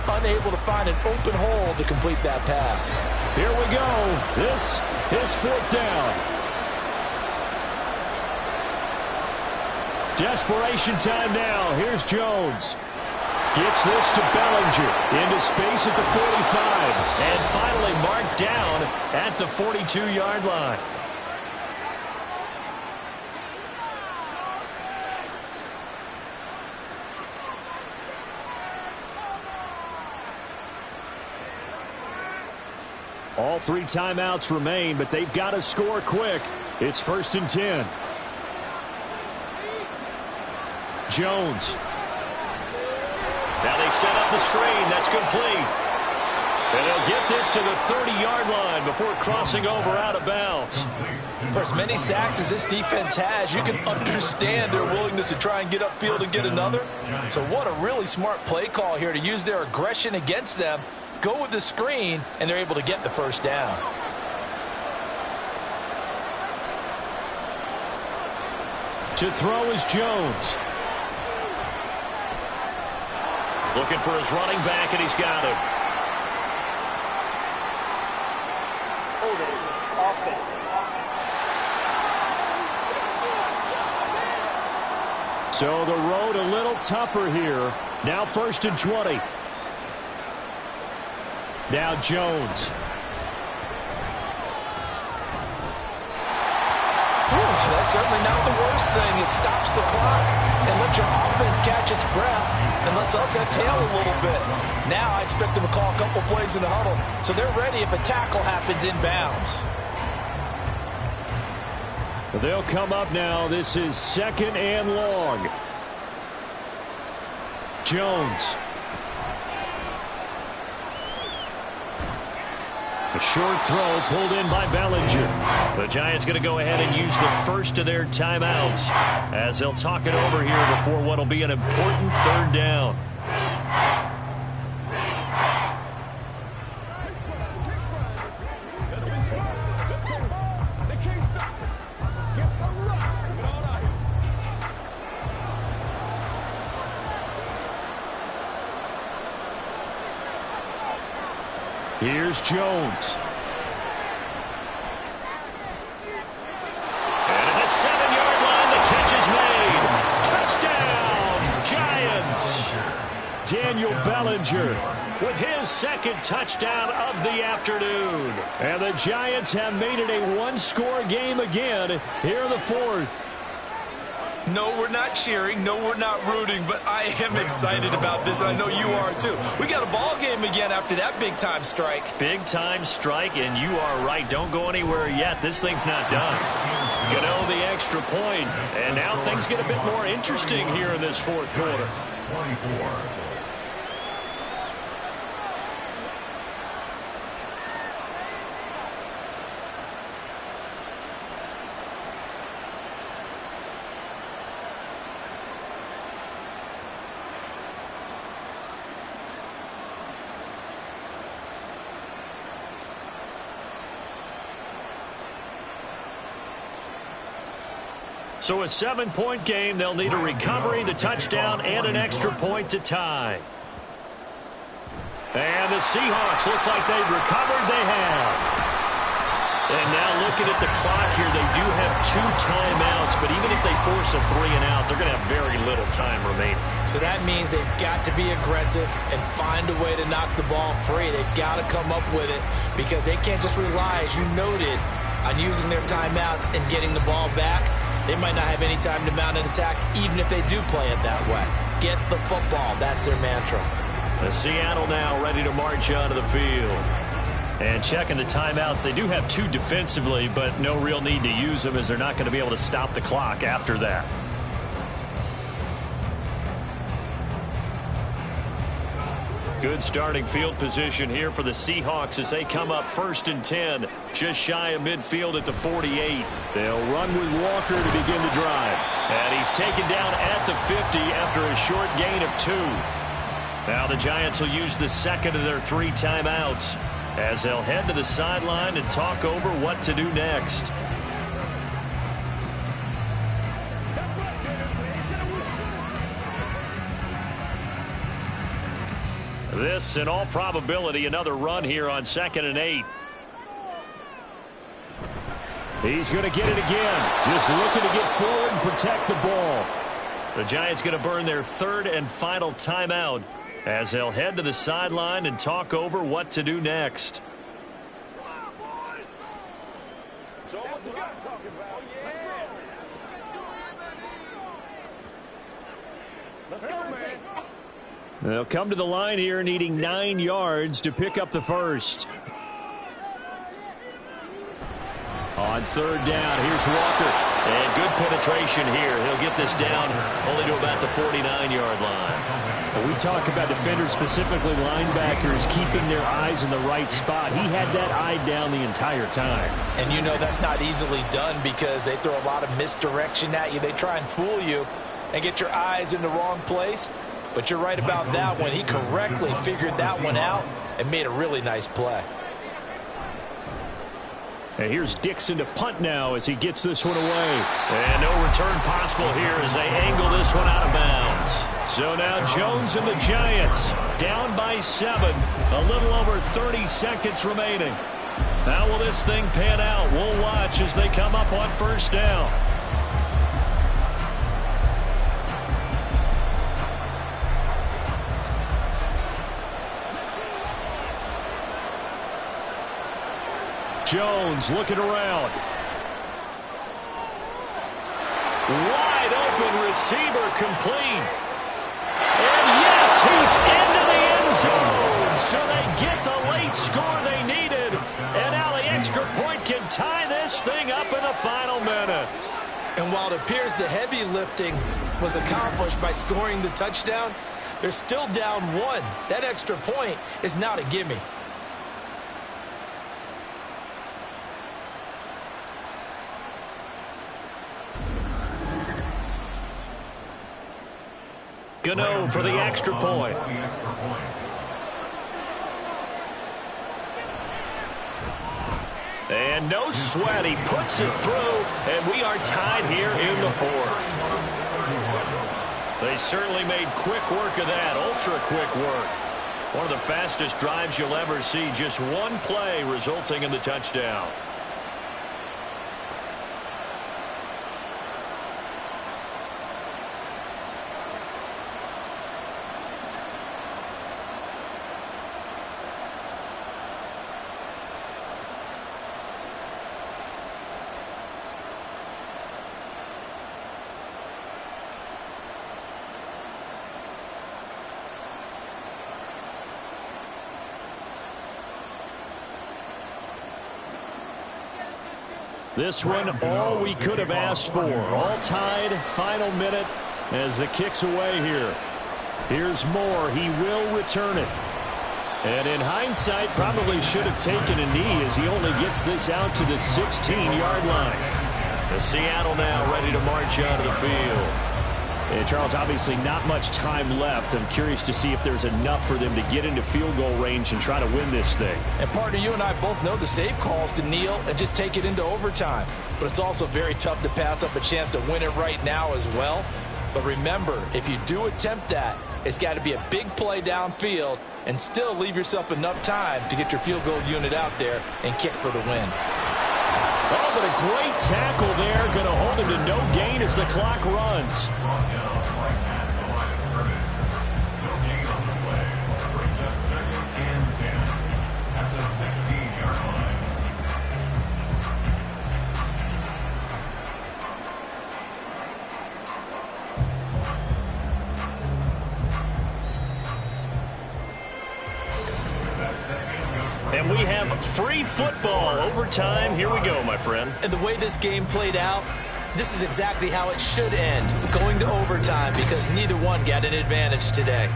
unable to find an open hole to complete that pass.
Here we go. This is 4th down. Desperation time now. Here's Jones. Gets this to Bellinger. Into space at the 45. And finally marked down at the 42-yard line. All 3 timeouts remain, but they've got to score quick. It's 1st and 10. Jones. Now they set up the screen. That's complete. And they'll get this to the 30-yard line before crossing over out of bounds.
For as many sacks as this defense has, you can understand their willingness to try and get upfield and get another. So what a really smart play call here to use their aggression against them, go with the screen, and they're able to get the first down.
To throw is Jones. Looking for his running back, and he's got him. So the road a little tougher here. Now 1st and 20. Now Jones.
That's certainly not the worst thing. It stops the clock and lets your offense catch its breath and lets us exhale a little bit. Now I expect them to call a couple plays in the huddle so they're ready if a tackle happens inbounds.
They'll come up now. This is 2nd and long. Jones. A short throw pulled in by Bellinger. The Giants going to go ahead and use the first of their timeouts as they'll talk it over here before what will be an important 3rd down. Here's Jones. And at the 7-yard line, the catch is made. Touchdown, Giants. Daniel Bellinger with his 2nd touchdown of the afternoon. And the Giants have made it a 1-score game again here in the 4th.
No, we're not cheering. No, we're not rooting, but I am excited about this. I know you are too. We got a ball game again after that big-time strike.
Big-time strike, and you are right. Don't go anywhere yet. This thing's not done. Gano the extra point, and now things get a bit more interesting here in this 4th quarter.
24.
So a 7-point game. They'll need a recovery, the touchdown, and an extra point to tie. And the Seahawks, looks like they've recovered. They have. And now looking at the clock here, they do have 2 timeouts, but even if they force a 3-and-out, they're going to have very little time remaining.
So that means they've got to be aggressive and find a way to knock the ball free. They've got to come up with it because they can't just rely, as you noted, on using their timeouts and getting the ball back. They might not have any time to mount an attack, even if they do play it that way. Get the football. That's their mantra.
The Seattle now ready to march onto the field. And checking the timeouts, they do have 2 defensively, but no real need to use them as they're not going to be able to stop the clock after that. Good starting field position here for the Seahawks as they come up 1st and 10, just shy of midfield at the 48. They'll run with Walker to begin the drive. And he's taken down at the 50 after a short gain of 2. Now the Giants will use the 2nd of their 3 timeouts as they'll head to the sideline and talk over what to do next. This, in all probability, another run here on 2nd and 8. He's going to get it again. Just looking to get forward and protect the ball. The Giants going to burn their 3rd and final timeout as they'll head to the sideline and talk over what to do next.
Let's go, man.
They'll come to the line here needing 9 yards to pick up the first. On 3rd down, here's Walker. And good penetration here. He'll get this down only to about the 49-yard line.
When we talk about defenders, specifically linebackers, keeping their eyes in the right spot. He had that eye down the entire time.
And you know that's not easily done because they throw a lot of misdirection at you. They try and fool you and get your eyes in the wrong place. But you're right about that one. He correctly figured that one out and made a really nice play.
And here's Dixon to punt now as he gets this one away.
And no return possible here as they angle this one out of bounds.
So now Jones and the Giants down by 7. A little over 30 seconds remaining. How will this thing pan out? We'll watch as they come up on first down. Jones looking around. Wide open receiver complete. And yes, he's into the end zone. So they get the late score they needed. And now the extra point can tie this thing up in the final minute.
And while it appears the heavy lifting was accomplished by scoring the touchdown, they're still down 1. That extra point is not a gimme.
Gano for the extra point. And no sweat. He puts it through, and we are tied here in the 4th. They certainly made quick work of that, ultra-quick work. One of the fastest drives you'll ever see, just one play resulting in the touchdown. This one, all we could have asked for. All tied, final minute as the kick's away here. Here's Moore. He will return it. And in hindsight, probably should have taken a knee as he only gets this out to the 16-yard line. The Seattle now ready to march out of the field. And Charles, obviously not much time left. I'm curious to see if there's enough for them to get into field goal range and try to win this thing.
And partner, you and I both know the safe calls to kneel and just take it into overtime. But it's also very tough to pass up a chance to win it right now as well. But remember, if you do attempt that, it's got to be a big play downfield and still leave yourself enough time to get your field goal unit out there and kick for the win.
Oh, but a great tackle there. Going to hold him to no gain as the clock runs. And we have free football overtime. Here we go, my friend.
And the way this game played out, this is exactly how it should end, going to overtime, because neither one got an advantage today.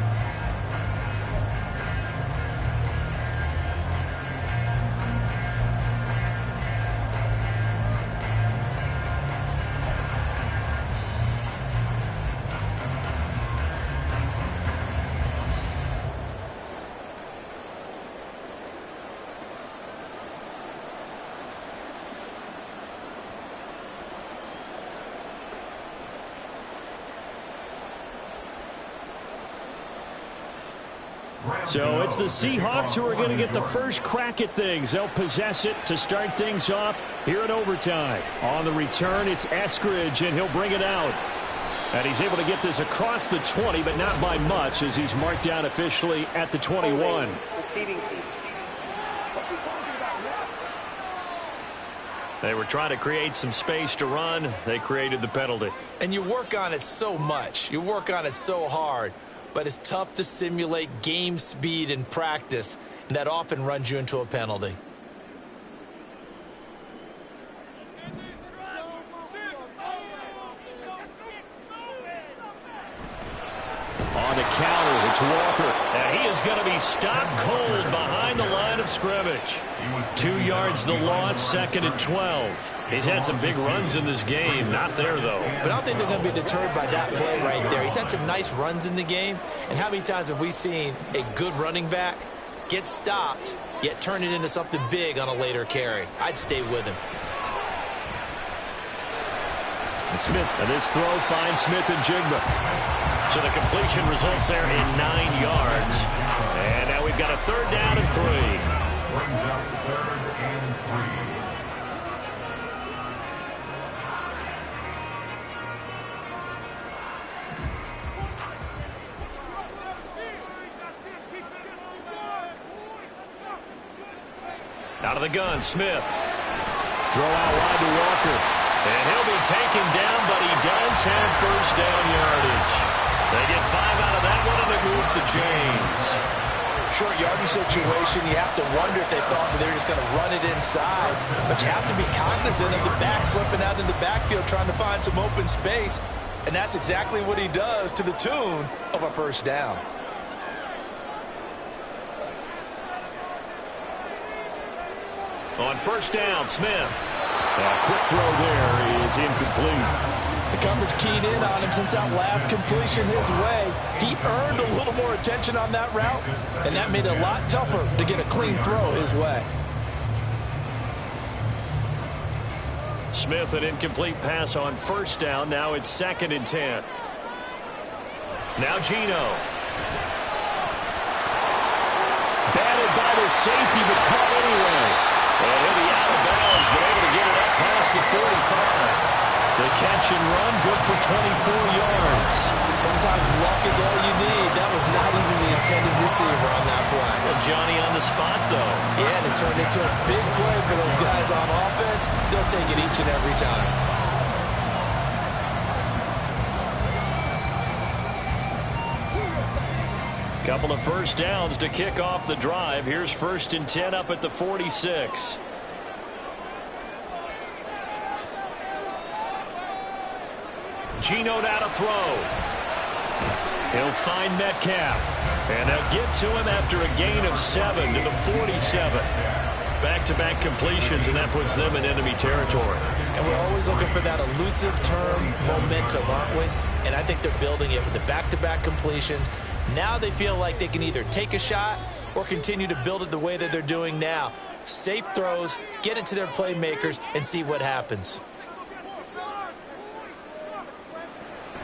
So it's the Seahawks who are going to get the first crack at things. They'll possess it to start things off here in overtime. On the return, it's Eskridge, and he'll bring it out. And he's able to get this across the 20, but not by much, as he's marked down officially at the 21. They were trying to create some space to run. They created the penalty.
And you work on it so much. You work on it so hard. But it's tough to simulate game speed in practice, and that often runs you into a penalty.
the counter. It's Walker. And he is going to be stopped cold behind the line of scrimmage. 2 yards the loss, 2nd and 12. He's had some big runs in this game. Not there, though.
But I don't think they're going to be deterred by that play right there. He's had some nice runs in the game. And how many times have we seen a good running back get stopped, yet turn it into something big on a later carry? I'd stay with him.
Smith, and this throw finds Smith and Jigba. So the completion results there in 9 yards. And now we've got a 3rd down and 3.
Brings up 3rd and 3.
Out of the gun, Smith. Throw out wide to Walker. And he'll be taken down, but he does have 1st down yardage. They get 5 out of that one, and it moves to James.
Short yardage situation, you have to wonder if they thought that they were just going to run it inside. But you have to be cognizant of the back slipping out in the backfield trying to find some open space. And that's exactly what he does to the tune of a 1st down.
On 1st down, Smith. A quick throw there is incomplete.
The coverage keyed in on him since that last completion his way. He earned a little more attention on that route, and that made it a lot tougher to get a clean throw his way.
Smith, an incomplete pass on 1st down. Now it's 2nd and 10. Now Gino. Batted by the safety, but caught anyway. And he'll be out of bounds, but able to get it up past the 45. The catch and run, good for 24 yards.
Sometimes luck is all you need. That was not even the intended receiver on that play.
Well, Johnny on the spot, though.
Yeah, and it turned into a big play for those guys on offense. They'll take it each and every time.
Couple of 1st downs to kick off the drive. Here's 1st and 10 up at the 46. Gino now to throw. He'll find Metcalf. And they'll get to him after a gain of 7 to the 47. Back-to-back completions, and that puts them in enemy territory.
And we're always looking for that elusive term momentum, aren't we? And I think they're building it with the back-to-back completions. Now they feel like they can either take a shot or continue to build it the way that they're doing now. Safe throws, get it to their playmakers, and see what happens.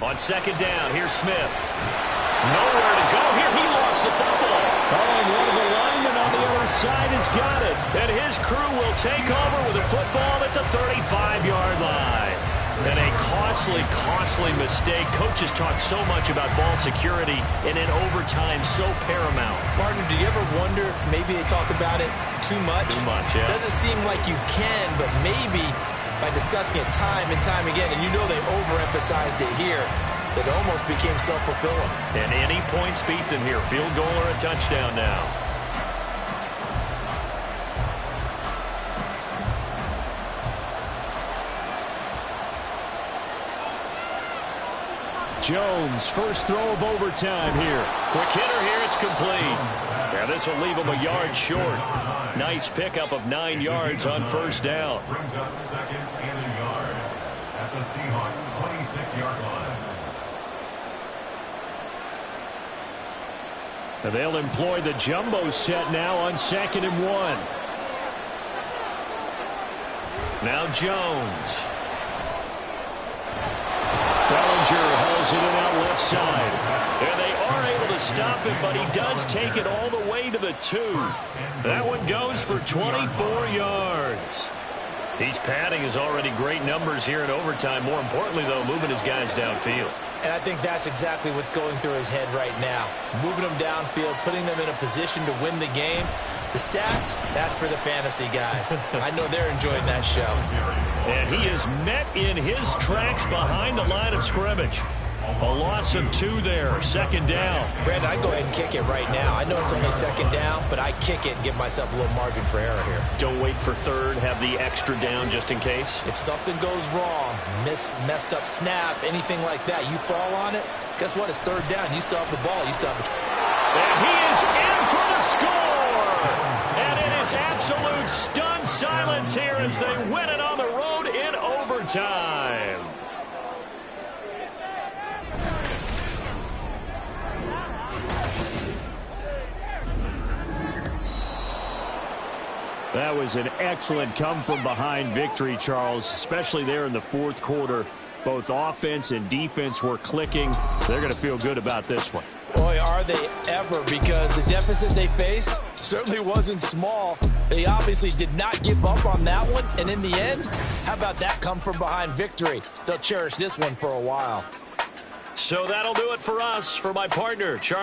On 2nd down, here's Smith. Nowhere to go here. He lost the football. Oh, and one of the linemen on the other side has got it. And his crew will take over with a football at the 35-yard line. And a costly mistake. Coaches talk so much about ball security, and in overtime, so paramount.
Partner, do you ever wonder, maybe they talk about it too much?
Too much, yeah.
Doesn't seem like you can, but maybe by discussing it time and time again, and you know they overemphasized it here, that almost became self-fulfilling.
And any points beat them here. Field goal or a touchdown now. Jones, 1st throw of overtime here. Quick hitter here, it's complete. Yeah, this will leave him a yard short. Nice pickup of 9 yards on 1st down.
Brings up 2nd and a yard at the Seahawks 26-yard line.
And they'll employ the jumbo set now on 2nd and 1. Now Jones. Bellinger hauls it in out left side. And they are able to stop him, but he does take it all the way to the 2. That one goes for 24 yards. He's padding his already great numbers here in overtime. More importantly, though, moving his guys downfield.
And I think that's exactly what's going through his head right now. Moving them downfield, putting them in a position to win the game. The stats, that's for the fantasy guys. I know they're enjoying that show.
And he is met in his tracks behind the line of scrimmage. A loss of 2 there. Second down.
Brandon, I'd go ahead and kick it right now. I know it's only second down, but I kick it and give myself a little margin for error here.
Don't wait for third. Have the extra down just in case.
If something goes wrong, messed up snap, anything like that, you fall on it, guess what? It's third down. You still have the ball. You still have the...
And he is in for the score. And it is absolute stunned silence here as they win it on the road in overtime. That was an excellent come-from-behind victory, Charles, especially there in the fourth quarter. Both offense and defense were clicking. They're going to feel good about this one.
Boy, are they ever, because the deficit they faced certainly wasn't small. They obviously did not give up on that one, and in the end, how about that come-from-behind victory? They'll cherish this one for a while.
So that'll do it for us. For my partner, Charles.